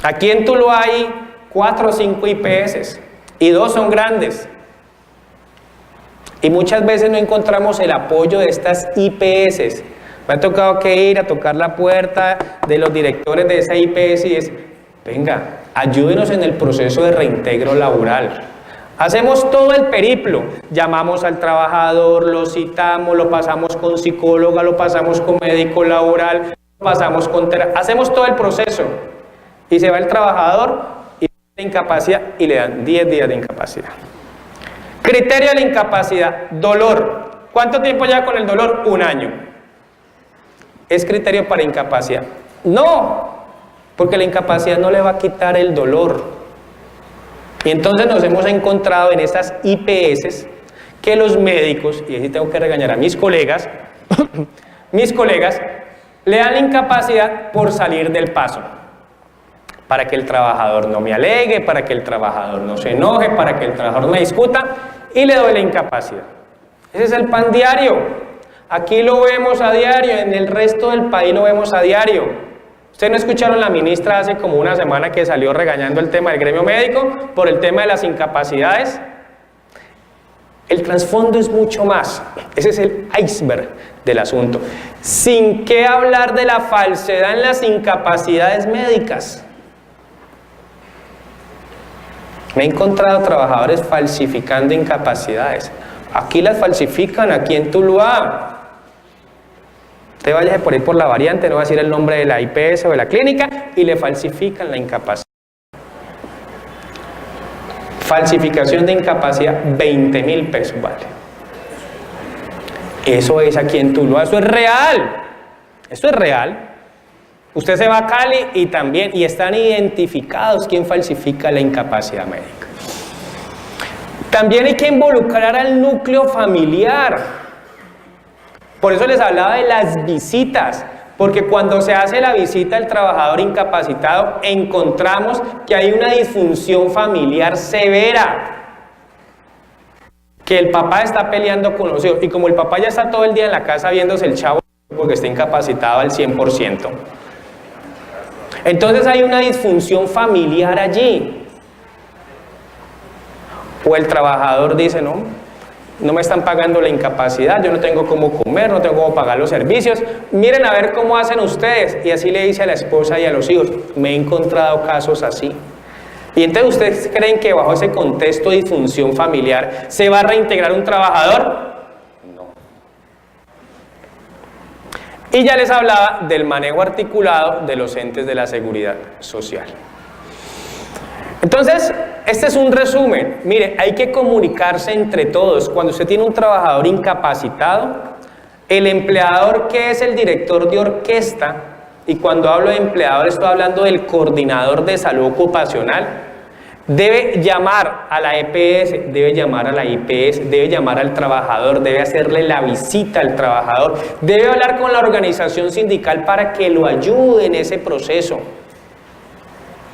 Aquí en Tuluá hay 4 o 5 IPS y 2 son grandes. Y muchas veces no encontramos el apoyo de estas IPS. Me ha tocado que ir a tocar la puerta de los directores de esa IPS y es, venga, ayúdenos en el proceso de reintegro laboral. Hacemos todo el periplo, llamamos al trabajador, lo citamos, lo pasamos con psicóloga, lo pasamos con médico laboral, lo pasamos con terapeuta, hacemos todo el proceso. Y se va el trabajador y de incapacidad y le dan 10 días de incapacidad. Criterio de la incapacidad, dolor. ¿Cuánto tiempo lleva con el dolor? 1 año. ¿Es criterio para incapacidad? No, porque la incapacidad no le va a quitar el dolor. Y entonces nos hemos encontrado en estas IPS que los médicos, y así tengo que regañar a mis colegas, le dan la incapacidad por salir del paso. Para que el trabajador no me alegue, para que el trabajador no se enoje, para que el trabajador me discuta, y le doy la incapacidad. Ese es el pan diario. Aquí lo vemos a diario, en el resto del país lo vemos a diario. ¿Ustedes no escucharon la ministra hace como una semana que salió regañando el tema del gremio médico por el tema de las incapacidades? El trasfondo es mucho más. Ese es el iceberg del asunto. Sin qué hablar de la falsedad en las incapacidades médicas. Me he encontrado trabajadores falsificando incapacidades. Aquí las falsifican, aquí en Tuluá. Usted vaya por ahí por la variante, no va a decir el nombre de la IPS o de la clínica, y le falsifican la incapacidad. Falsificación de incapacidad, 20.000 pesos vale. Eso es aquí en Tuluá, eso es real. Eso es real. Usted se va a Cali y también, y están identificados quién falsifica la incapacidad médica. También hay que involucrar al núcleo familiar. Por eso les hablaba de las visitas, porque cuando se hace la visita al trabajador incapacitado, encontramos que hay una disfunción familiar severa. Que el papá está peleando con los hijos, y como el papá ya está todo el día en la casa viéndose el chavo porque está incapacitado al 100%. Entonces hay una disfunción familiar allí. O el trabajador dice, no me están pagando la incapacidad, yo no tengo cómo comer, no tengo cómo pagar los servicios, miren a ver cómo hacen ustedes. Y así le dice a la esposa y a los hijos. Me he encontrado casos así. Y entonces, ¿ustedes creen que bajo ese contexto de disfunción familiar se va a reintegrar un trabajador? No. Y ya les hablaba del manejo articulado de los entes de la seguridad social. Entonces, este es un resumen. Mire, hay que comunicarse entre todos. Cuando usted tiene un trabajador incapacitado, el empleador, que es el director de orquesta, y cuando hablo de empleador estoy hablando del coordinador de salud ocupacional, debe llamar a la EPS, debe llamar a la IPS, debe llamar al trabajador, debe hacerle la visita al trabajador, debe hablar con la organización sindical para que lo ayude en ese proceso.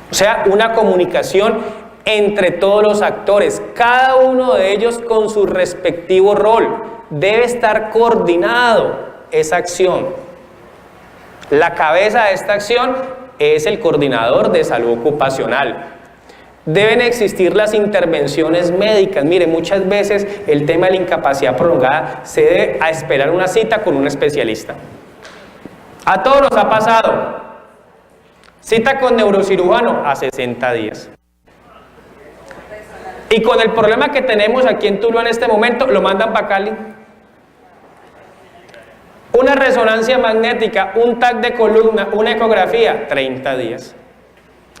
O sea, una comunicación entre todos los actores, cada uno de ellos con su respectivo rol. Debe estar coordinado esa acción. La cabeza de esta acción es el coordinador de salud ocupacional. Deben existir las intervenciones médicas. Mire, muchas veces el tema de la incapacidad prolongada se debe a esperar una cita con un especialista. A todos nos ha pasado. Cita con neurocirujano a 60 días. Y con el problema que tenemos aquí en Tuluá en este momento, lo mandan para Cali. Una resonancia magnética, un TAC de columna, una ecografía, 30 días.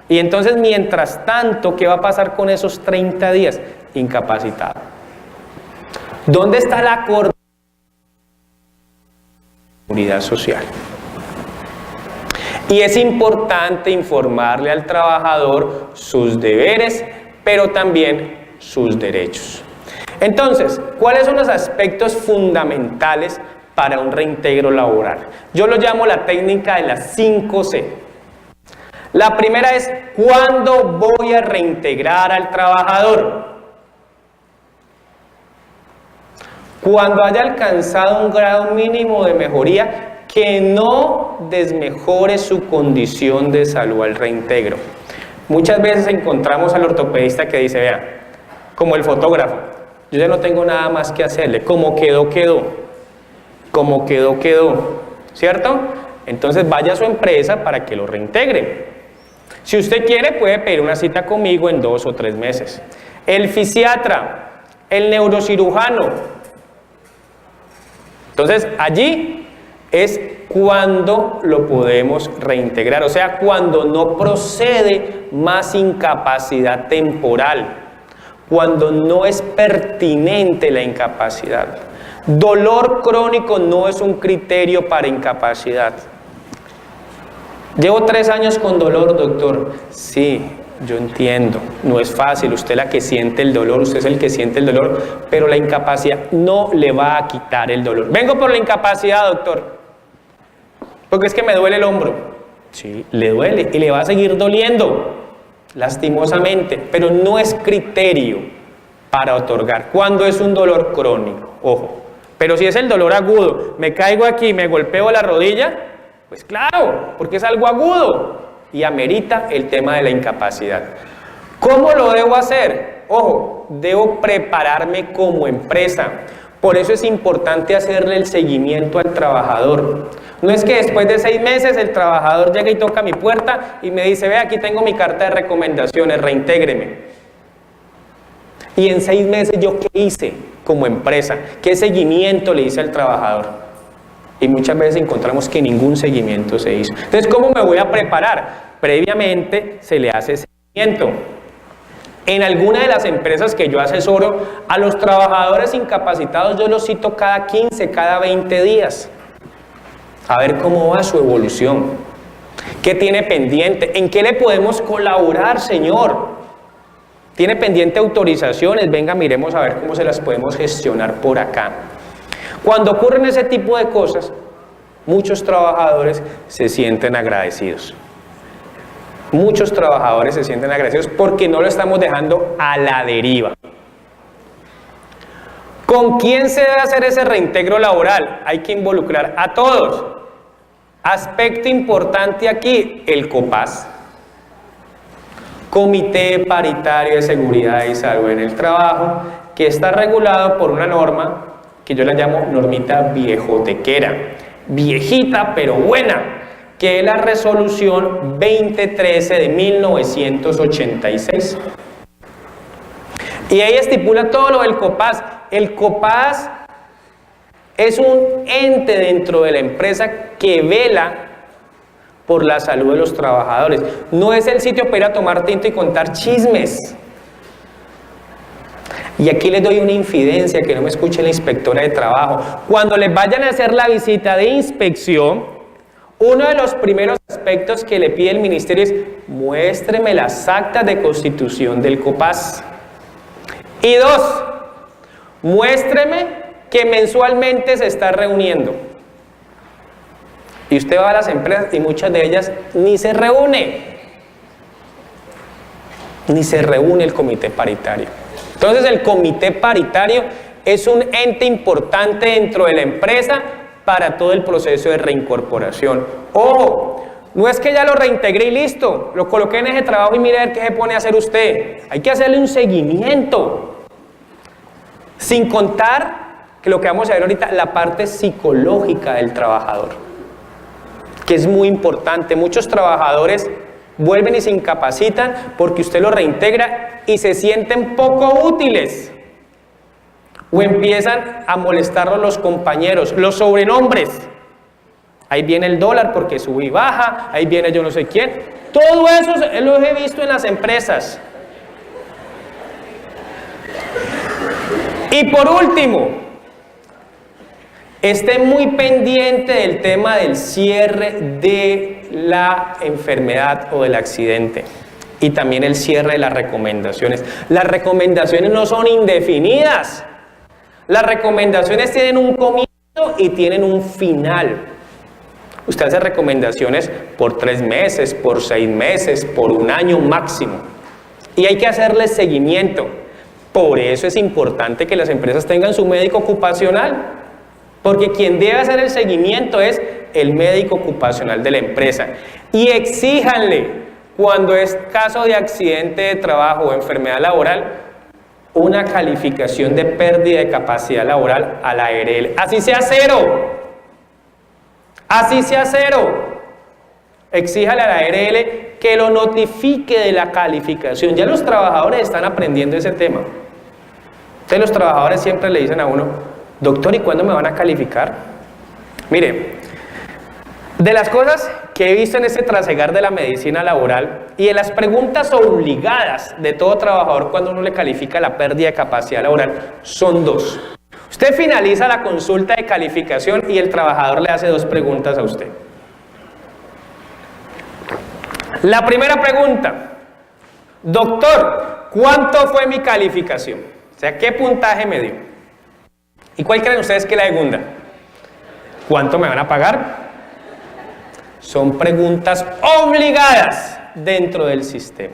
Y entonces, mientras tanto, ¿qué va a pasar con esos 30 días? Incapacitado. ¿Dónde está la seguridad social? Y es importante informarle al trabajador sus deberes, pero también sus derechos. Entonces, ¿cuáles son los aspectos fundamentales para un reintegro laboral? Yo lo llamo la técnica de las 5C. La primera es, ¿cuándo voy a reintegrar al trabajador? Cuando haya alcanzado un grado mínimo de mejoría que no desmejore su condición de salud al reintegro. Muchas veces encontramos al ortopedista que dice, vean, como el fotógrafo, yo ya no tengo nada más que hacerle, como quedó, quedó, como quedó, quedó, ¿cierto? Entonces vaya a su empresa para que lo reintegre. Si usted quiere, puede pedir una cita conmigo en 2 o 3 meses. El fisiatra, el neurocirujano. Entonces allí es cuando lo podemos reintegrar, o sea, cuando no procede más incapacidad temporal, cuando no es pertinente la incapacidad. Dolor crónico no es un criterio para incapacidad. Llevo 3 años con dolor, doctor. Sí, yo entiendo, no es fácil, usted es la que siente el dolor, usted es el que siente el dolor, pero la incapacidad no le va a quitar el dolor. Vengo por la incapacidad, doctor. Porque es que me duele el hombro. Sí, le duele y le va a seguir doliendo, lastimosamente, pero no es criterio para otorgar. Cuando es un dolor crónico, ojo. Pero si es el dolor agudo, me caigo aquí, me golpeo la rodilla, pues claro, porque es algo agudo y amerita el tema de la incapacidad. ¿Cómo lo debo hacer? Ojo, debo prepararme como empresa. Por eso es importante hacerle el seguimiento al trabajador. No es que después de 6 meses el trabajador llegue y toca mi puerta y me dice, ve, aquí tengo mi carta de recomendaciones, reintégreme. Y en 6 meses, ¿yo qué hice como empresa? ¿Qué seguimiento le hice al trabajador? Y muchas veces encontramos que ningún seguimiento se hizo. Entonces, ¿cómo me voy a preparar? Previamente se le hace seguimiento. En alguna de las empresas que yo asesoro, a los trabajadores incapacitados yo los cito cada 15, cada 20 días. A ver cómo va su evolución. ¿Qué tiene pendiente? ¿En qué le podemos colaborar, señor? ¿Tiene pendiente autorizaciones? Venga, miremos a ver cómo se las podemos gestionar por acá. Cuando ocurren ese tipo de cosas, muchos trabajadores se sienten agradecidos. Muchos trabajadores se sienten agradecidos porque no lo estamos dejando a la deriva. ¿Con quién se debe hacer ese reintegro laboral? Hay que involucrar a todos. Aspecto importante aquí, el COPAS. Comité Paritario de Seguridad y Salud en el Trabajo, que está regulado por una norma que yo la llamo normita viejotequera, viejita pero buena, que es la resolución 2013 de 1986. Y ahí estipula todo lo del COPAS. El COPAS es un ente dentro de la empresa que vela por la salud de los trabajadores. No es el sitio para ir a tomar tinto y contar chismes. Y aquí les doy una infidencia, que no me escuche la inspectora de trabajo. Cuando les vayan a hacer la visita de inspección, uno de los primeros aspectos que le pide el ministerio es: muéstreme las actas de constitución del COPAS. Y 2, muéstreme que mensualmente se está reuniendo. Y usted va a las empresas y muchas de ellas ni se reúne. Ni se reúne el comité paritario. Entonces el comité paritario es un ente importante dentro de la empresa para todo el proceso de reincorporación. Ojo, no es que ya lo reintegré y listo, lo coloqué en ese trabajo y mire a ver qué se pone a hacer usted. Hay que hacerle un seguimiento. Sin contar que lo que vamos a ver ahorita, la parte psicológica del trabajador, que es muy importante. Muchos trabajadores vuelven y se incapacitan porque usted los reintegra y se sienten poco útiles. O empiezan a molestarlos los compañeros, los sobrenombres. Ahí viene el dólar porque sube y baja, ahí viene yo no sé quién. Todo eso lo he visto en las empresas. Y por último, esté muy pendiente del tema del cierre de la enfermedad o del accidente. Y también el cierre de las recomendaciones. Las recomendaciones no son indefinidas. Las recomendaciones tienen un comienzo y tienen un final. Usted hace recomendaciones por 3 meses, por 6 meses, por 1 año máximo. Y hay que hacerle seguimiento. Por eso es importante que las empresas tengan su médico ocupacional. Porque quien debe hacer el seguimiento es el médico ocupacional de la empresa. Y exíjanle, cuando es caso de accidente de trabajo o enfermedad laboral, una calificación de pérdida de capacidad laboral a la ARL. Así sea 0. Así sea 0. Exíjale a la ARL que lo notifique de la calificación. Ya los trabajadores están aprendiendo ese tema. Entonces los trabajadores siempre le dicen a uno: doctor, ¿y cuándo me van a calificar? Mire, de las cosas que he visto en este trasegar de la medicina laboral y de las preguntas obligadas de todo trabajador cuando uno le califica la pérdida de capacidad laboral, son 2. Usted finaliza la consulta de calificación y el trabajador le hace 2 preguntas a usted. La primera pregunta: doctor, ¿cuánto fue mi calificación? O sea, ¿qué puntaje me dio? ¿Y cuál creen ustedes que es la segunda? ¿Cuánto me van a pagar? Son preguntas obligadas dentro del sistema.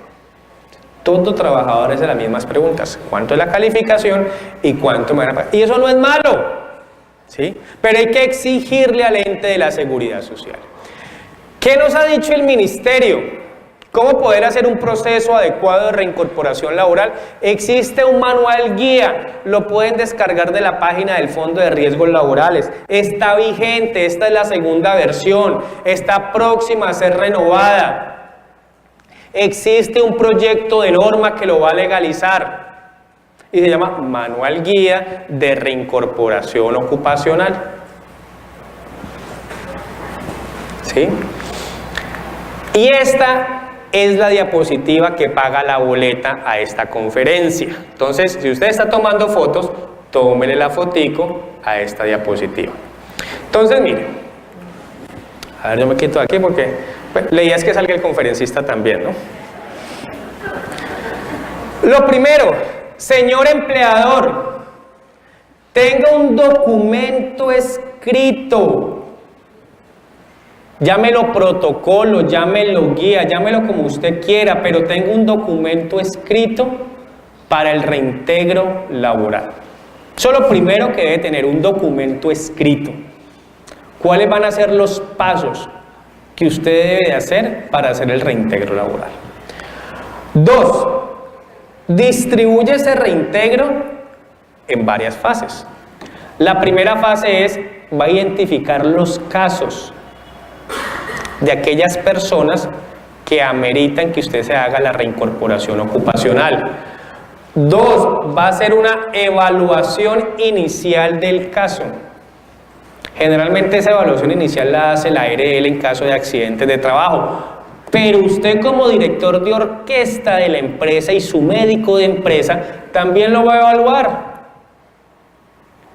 Todo trabajador hace las mismas preguntas: ¿cuánto es la calificación y cuánto me van a pagar? Y eso no es malo, ¿sí? Pero hay que exigirle al ente de la seguridad social. ¿Qué nos ha dicho el ministerio? ¿Cómo poder hacer un proceso adecuado de reincorporación laboral? Existe un manual guía, lo pueden descargar de la página del Fondo de Riesgos Laborales. Está vigente, esta es la segunda versión, está próxima a ser renovada. Existe un proyecto de norma que lo va a legalizar y se llama Manual Guía de Reincorporación Ocupacional. ¿Sí? Y esta es la diapositiva que paga la boleta a esta conferencia. Entonces, si usted está tomando fotos, tómele la fotico a esta diapositiva. Entonces, mire, a ver, yo me quito aquí porque bueno, la idea es que salga el conferencista también, ¿no? Lo primero, señor empleador, tenga un documento escrito. Llámelo protocolo, llámelo guía, llámelo como usted quiera, pero tenga un documento escrito para el reintegro laboral. Eso es lo primero que debe tener, un documento escrito. ¿Cuáles van a ser los pasos que usted debe de hacer para hacer el reintegro laboral? 2. Distribuye ese reintegro en varias fases. La primera fase es, va a identificar los casos de aquellas personas que ameritan que usted se haga la reincorporación ocupacional. 2. Va a hacer una evaluación inicial del caso. Generalmente esa evaluación inicial la hace la ARL en caso de accidentes de trabajo, pero usted como director de orquesta de la empresa y su médico de empresa también lo va a evaluar.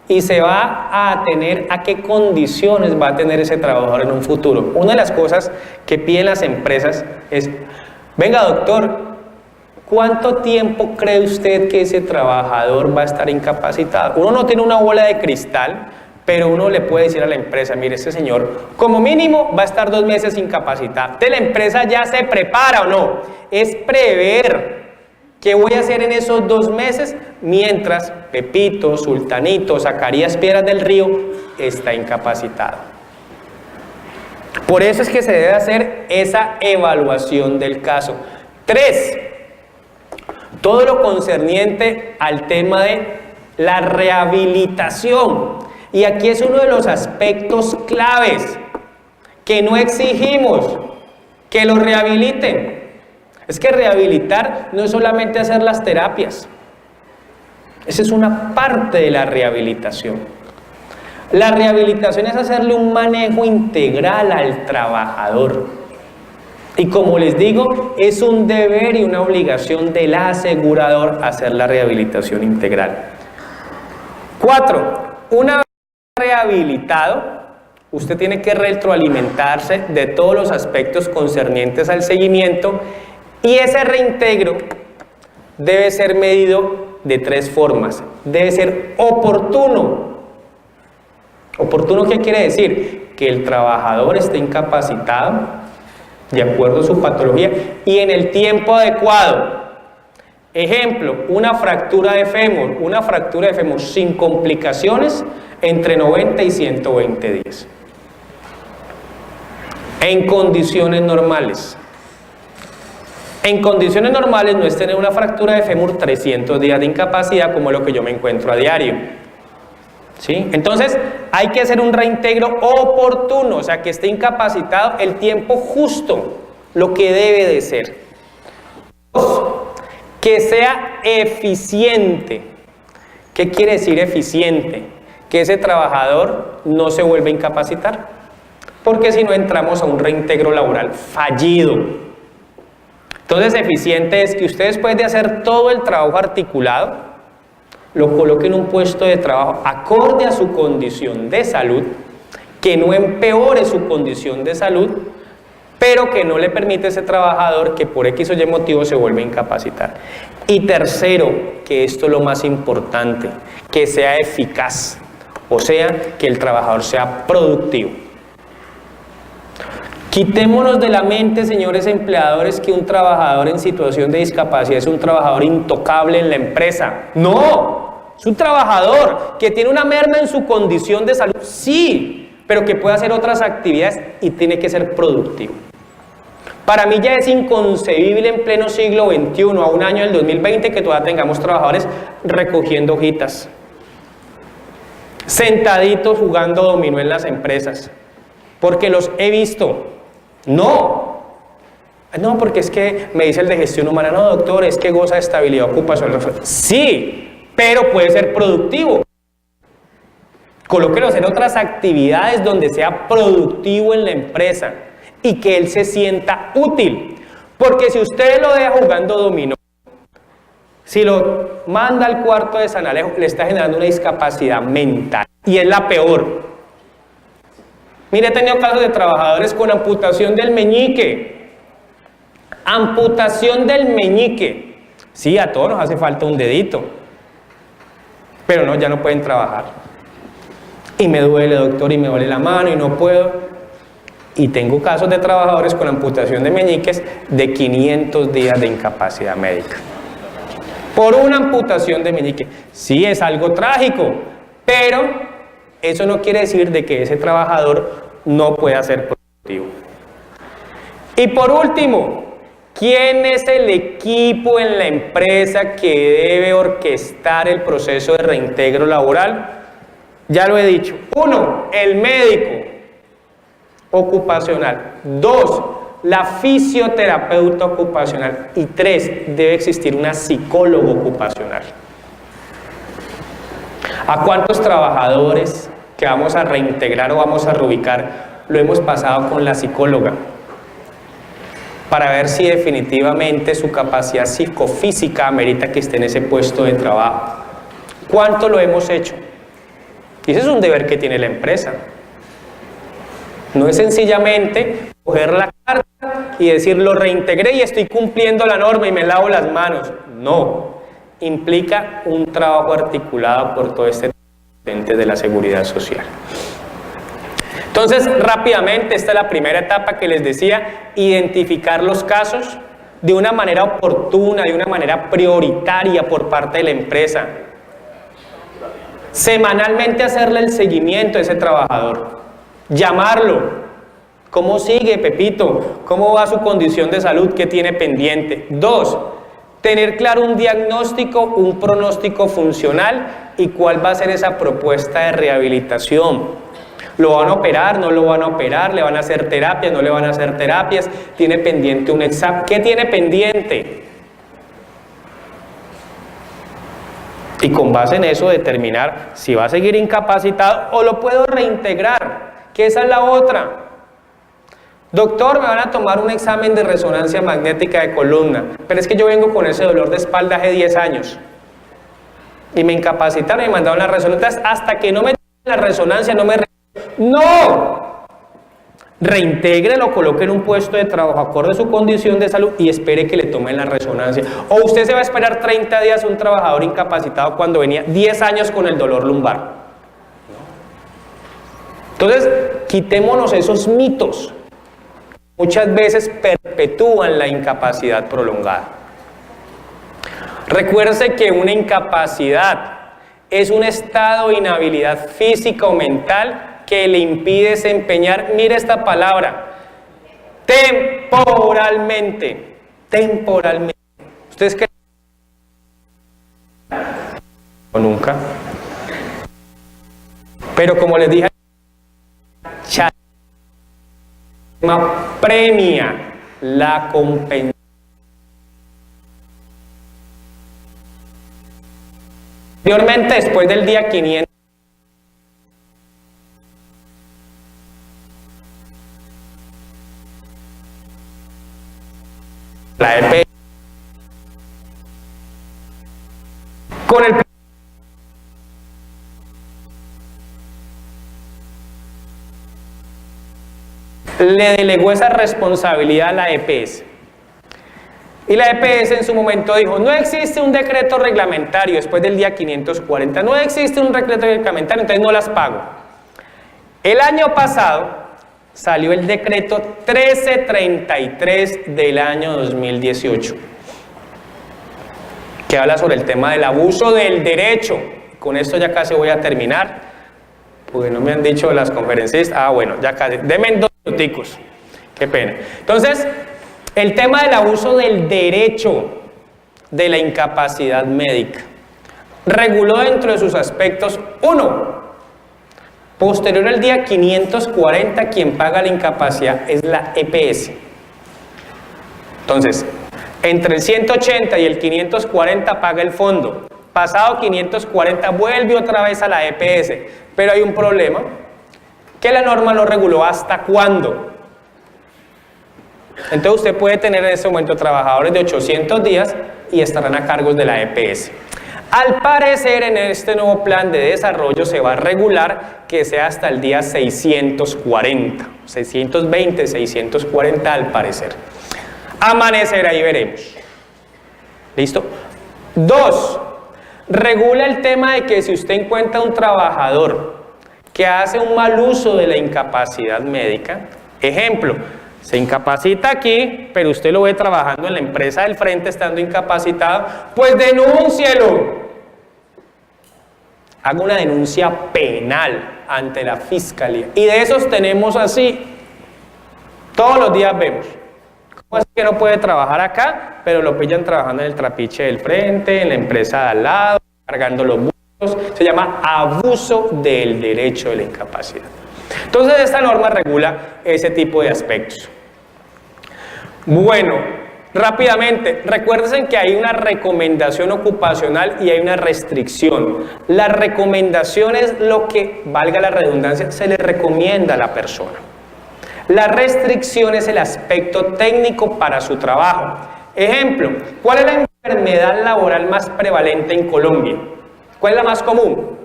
Y se va a atener a qué condiciones va a tener ese trabajador en un futuro. Una de las cosas que piden las empresas es, venga doctor, ¿cuánto tiempo cree usted que ese trabajador va a estar incapacitado? Uno no tiene una bola de cristal, pero uno le puede decir a la empresa, mire, este señor como mínimo va a estar 2 meses incapacitado. ¿La empresa ya se prepara o no? Es prever qué voy a hacer en esos 2 meses mientras Pepito, Sultanito, Zacarías Piedras del Río está incapacitado. Por eso es que se debe hacer esa evaluación del caso. 3. Todo lo concerniente al tema de la rehabilitación. Y aquí es uno de los aspectos claves que no exigimos que lo rehabiliten. Es que rehabilitar no es solamente hacer las terapias. Esa es una parte de la rehabilitación. La rehabilitación es hacerle un manejo integral al trabajador. Y como les digo, es un deber y una obligación del asegurador hacer la rehabilitación integral. 4. Una vez rehabilitado, usted tiene que retroalimentarse de todos los aspectos concernientes al seguimiento y ese reintegro debe ser medido de 3 formas. Debe ser oportuno. ¿Oportuno qué quiere decir? Que el trabajador esté incapacitado de acuerdo a su patología y en el tiempo adecuado. Ejemplo, una fractura de fémur. Una fractura de fémur sin complicaciones entre 90 y 120 días. En condiciones normales. En condiciones normales no es tener una fractura de fémur 300 días de incapacidad como lo que yo me encuentro a diario. ¿Sí? Entonces hay que hacer un reintegro oportuno, o sea que esté incapacitado el tiempo justo, lo que debe de ser. 2. Que sea eficiente. ¿Qué quiere decir eficiente? Que ese trabajador no se vuelva a incapacitar, porque si no entramos a un reintegro laboral fallido. Entonces, eficiente es que usted después de hacer todo el trabajo articulado, lo coloque en un puesto de trabajo acorde a su condición de salud, que no empeore su condición de salud, pero que no le permite a ese trabajador que por X o Y motivo se vuelva a incapacitar. Y tercero, que esto es lo más importante, que sea eficaz, o sea, que el trabajador sea productivo. Quitémonos de la mente, señores empleadores, que un trabajador en situación de discapacidad es un trabajador intocable en la empresa. No, es un trabajador que tiene una merma en su condición de salud, sí, pero que puede hacer otras actividades y tiene que ser productivo. Para mí ya es inconcebible en pleno siglo XXI, a un año del 2020, que todavía tengamos trabajadores recogiendo hojitas, sentaditos jugando dominó en las empresas, porque los he visto. No, porque es que me dice el de gestión humana, no doctor, es que goza de estabilidad ocupacional. Sí, pero puede ser productivo. Colóquelos en otras actividades donde sea productivo en la empresa y que él se sienta útil. Porque si usted lo deja jugando dominó, si lo manda al cuarto de San Alejo, le está generando una discapacidad mental. Y es la peor. Mire, he tenido casos de trabajadores con amputación del meñique. Amputación del meñique. Sí, a todos nos hace falta un dedito. Pero no, ya no pueden trabajar. Y me duele, doctor, y me duele la mano, y no puedo. Y tengo casos de trabajadores con amputación de meñiques de 500 días de incapacidad médica. Por una amputación de meñique. Sí, es algo trágico, pero eso no quiere decir de que ese trabajador no pueda ser productivo. Y por último, ¿quién es el equipo en la empresa que debe orquestar el proceso de reintegro laboral? Ya lo he dicho. 1, el médico ocupacional. 2, la fisioterapeuta ocupacional. Y 3, debe existir una psicóloga ocupacional. ¿A cuántos trabajadores que vamos a reintegrar o vamos a reubicar lo hemos pasado con la psicóloga? Para ver si definitivamente su capacidad psicofísica amerita que esté en ese puesto de trabajo. ¿Cuánto lo hemos hecho? Y ese es un deber que tiene la empresa. No es sencillamente coger la carta y decir lo reintegré y estoy cumpliendo la norma y me lavo las manos. No, implica un trabajo articulado por todo este ente de la seguridad social. Entonces, rápidamente, esta es la primera etapa que les decía, identificar los casos de una manera oportuna, de una manera prioritaria por parte de la empresa. Semanalmente hacerle el seguimiento a ese trabajador, llamarlo, ¿cómo sigue Pepito? ¿Cómo va su condición de salud? ¿Qué tiene pendiente? 2, tener claro un diagnóstico, un pronóstico funcional y cuál va a ser esa propuesta de rehabilitación. ¿Lo van a operar? ¿No lo van a operar? ¿Le van a hacer terapias? ¿No le van a hacer terapias? ¿Tiene pendiente un examen? ¿Qué tiene pendiente? Y con base en eso determinar si va a seguir incapacitado o lo puedo reintegrar, que esa es la otra. Doctor, me van a tomar un examen de resonancia magnética de columna, pero es que yo vengo con ese dolor de espalda hace 10 años y me incapacitaron y me mandaron las resonancias. Hasta que no me la resonancia no me... ¡No! Reintégrelo, coloque en un puesto de trabajo acorde a su condición de salud y espere que le tomen la resonancia. O usted se va a esperar 30 días a un trabajador incapacitado cuando venía 10 años con el dolor lumbar. Entonces, quitémonos esos mitos. Muchas veces perpetúan la incapacidad prolongada. Recuerde que una incapacidad es un estado de inhabilidad física o mental que le impide desempeñar, mire esta palabra, temporalmente. Temporalmente. ¿Ustedes creen? O nunca. Pero como les dije, premia la compensación. Anteriormente, después del día 500, la EPS con el le delegó esa responsabilidad a la EPS. Y la EPS en su momento dijo, no existe un decreto reglamentario después del día 540, no existe un decreto reglamentario, entonces no las pago. El año pasado salió el decreto 1333 del año 2018, que habla sobre el tema del abuso del derecho. Con esto ya casi voy a terminar, porque no me han dicho las conferencistas. Bueno, ya casi, denme 2 minuticos, qué pena. Entonces, El tema del abuso del derecho de la incapacidad médica. Reguló dentro de sus aspectos: 1. Posterior al día 540, quien paga la incapacidad es la EPS. Entonces, entre el 180 y el 540 paga el fondo. Pasado 540 vuelve otra vez a la EPS. Pero hay un problema, que la norma no reguló hasta cuándo. Entonces usted puede tener en este momento trabajadores de 800 días y estarán a cargo de la EPS. Al parecer, en este nuevo plan de desarrollo se va a regular que sea hasta el día 640, 620, 640 al parecer. Amanecerá y veremos. ¿Listo? 2. Regula el tema de que si usted encuentra un trabajador que hace un mal uso de la incapacidad médica, ejemplo, se incapacita aquí, pero usted lo ve trabajando en la empresa del frente estando incapacitado, pues denúncielo. Haga una denuncia penal ante la fiscalía. Y de esos tenemos así, todos los días vemos. ¿Cómo es que no puede trabajar acá, pero lo pillan trabajando en el trapiche del frente, en la empresa de al lado, cargando los bultos? Se llama abuso del derecho de la incapacidad. Entonces esta norma regula ese tipo de aspectos. Bueno, rápidamente, recuerden que hay una recomendación ocupacional y hay una restricción. La recomendación es lo que, valga la redundancia, se le recomienda a la persona. La restricción es el aspecto técnico para su trabajo. Ejemplo, ¿cuál es la enfermedad laboral más prevalente en Colombia? ¿Cuál es la más común?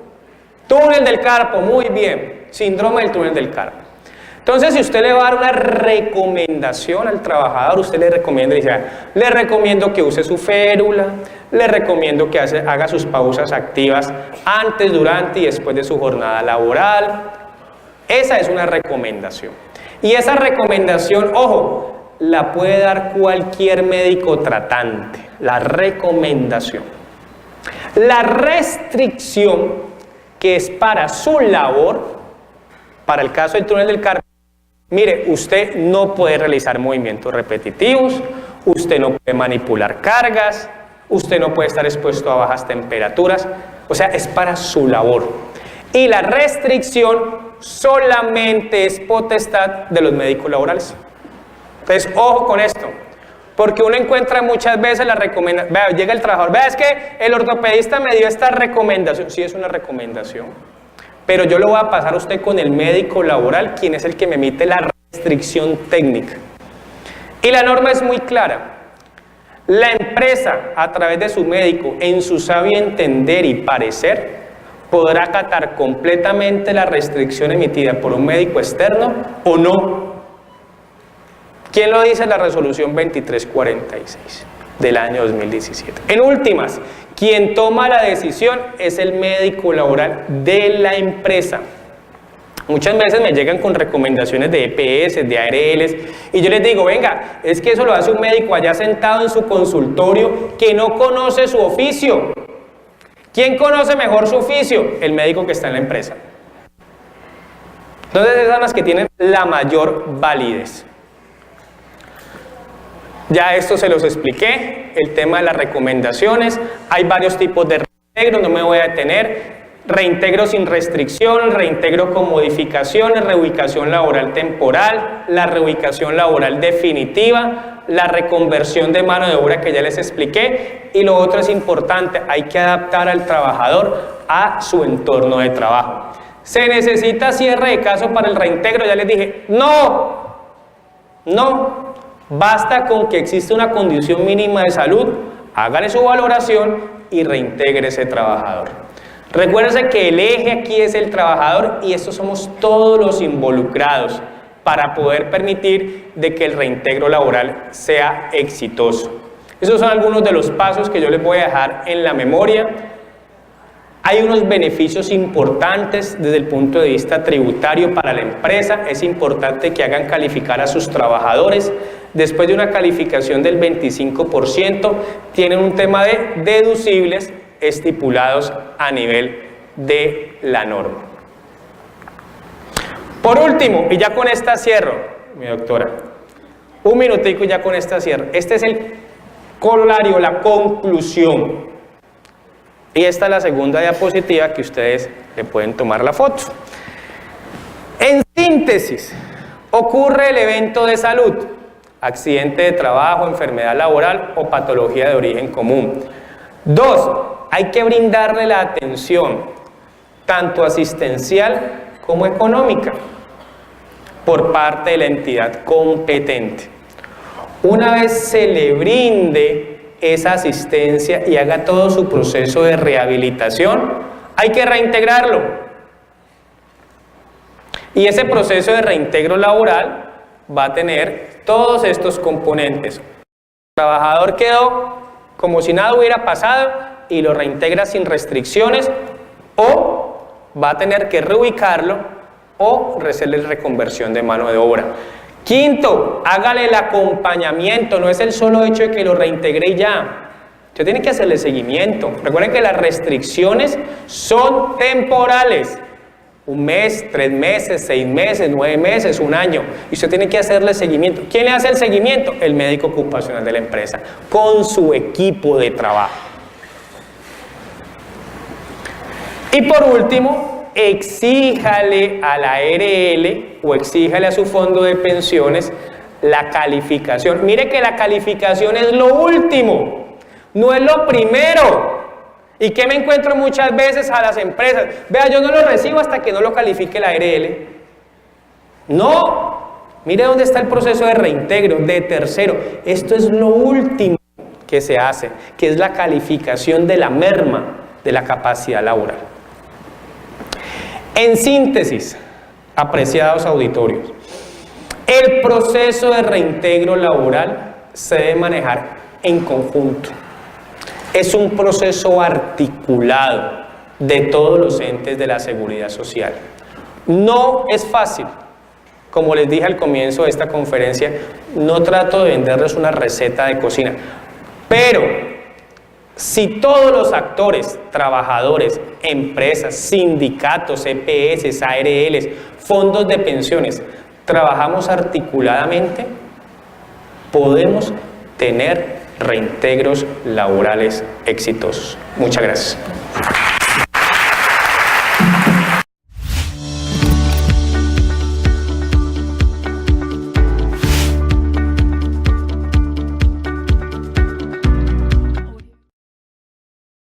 Túnel del carpo, muy bien. Síndrome del túnel del carpo. Entonces, si usted le va a dar una recomendación al trabajador, usted le recomienda, dice, le recomiendo que use su férula, le recomiendo que haga sus pausas activas antes, durante y después de su jornada laboral. Esa es una recomendación. Y esa recomendación, ojo, la puede dar cualquier médico tratante. La recomendación. La restricción, que es para su labor, para el caso del túnel del carpo, mire, usted no puede realizar movimientos repetitivos, usted no puede manipular cargas, usted no puede estar expuesto a bajas temperaturas, o sea, es para su labor. Y la restricción solamente es potestad de los médicos laborales. Entonces, ojo con esto, porque uno encuentra muchas veces la recomendación, vea, llega el trabajador, vea, es que el ortopedista me dio esta recomendación, sí es una recomendación, pero yo lo voy a pasar a usted con el médico laboral, quien es el que me emite la restricción técnica. Y la norma es muy clara. La empresa, a través de su médico, en su sabio entender y parecer, podrá acatar completamente la restricción emitida por un médico externo o no. ¿Quién lo dice? La resolución 2346 del año 2017. En últimas, quien toma la decisión es el médico laboral de la empresa. Muchas veces me llegan con recomendaciones de EPS, de ARLs, y yo les digo, venga, es que eso lo hace un médico allá sentado en su consultorio que no conoce su oficio. ¿Quién conoce mejor su oficio? El médico que está en la empresa. Entonces esas son las que tienen la mayor validez. Ya esto se los expliqué, el tema de las recomendaciones. Hay varios tipos de reintegro, no me voy a detener. Reintegro sin restricción, reintegro con modificaciones, reubicación laboral temporal, la reubicación laboral definitiva, la reconversión de mano de obra que ya les expliqué, y lo otro es importante, hay que adaptar al trabajador a su entorno de trabajo. ¿Se necesita cierre de caso para el reintegro? Ya les dije, no, basta con que exista una condición mínima de salud, hágale su valoración y reintegre ese trabajador. Recuérdense que el eje aquí es el trabajador y estos somos todos los involucrados para poder permitir de que el reintegro laboral sea exitoso. Esos son algunos de los pasos que yo les voy a dejar en la memoria. Hay unos beneficios importantes desde el punto de vista tributario para la empresa. Es importante que hagan calificar a sus trabajadores. Después de una calificación del 25%, tienen un tema de deducibles estipulados a nivel de la norma. Por último, y ya con esta cierro, mi doctora, Un minutico y ya con esta cierre. Este es el corolario, la conclusión. Y esta es la segunda diapositiva que ustedes le pueden tomar la foto. En síntesis, ocurre el evento de salud, accidente de trabajo, enfermedad laboral o patología de origen común. 2. Hay que brindarle la atención, tanto asistencial como económica, por parte de la entidad competente. Una vez se le brinde esa asistencia y haga todo su proceso de rehabilitación, hay que reintegrarlo. Y ese proceso de reintegro laboral va a tener todos estos componentes. El trabajador quedó como si nada hubiera pasado y lo reintegra sin restricciones, o va a tener que reubicarlo o hacerle reconversión de mano de obra. Quinto, hágale el acompañamiento, no es el solo hecho de que lo reintegre y ya. Usted tiene que hacerle seguimiento. Recuerden que las restricciones son temporales. 1 mes, 3 meses, 6 meses, 9 meses, 1 año. Y usted tiene que hacerle seguimiento. ¿Quién le hace el seguimiento? El médico ocupacional de la empresa, con su equipo de trabajo. Y por último, exíjale a la ARL o exíjale a su fondo de pensiones la calificación. Mire que la calificación es lo último, no es lo primero. ¿Y qué me encuentro muchas veces a las empresas? Vea, yo no lo recibo hasta que no lo califique la ARL. No, mire dónde está el proceso de reintegro, de tercero. Esto es lo último que se hace, que es la calificación de la merma de la capacidad laboral. En síntesis, apreciados auditorios, el proceso de reintegro laboral se debe manejar en conjunto. Es un proceso articulado de todos los entes de la seguridad social. No es fácil. Como les dije al comienzo de esta conferencia, no trato de venderles una receta de cocina, pero si todos los actores, trabajadores, empresas, sindicatos, EPS, ARLs, fondos de pensiones, trabajamos articuladamente, podemos tener reintegros laborales exitosos. Muchas gracias.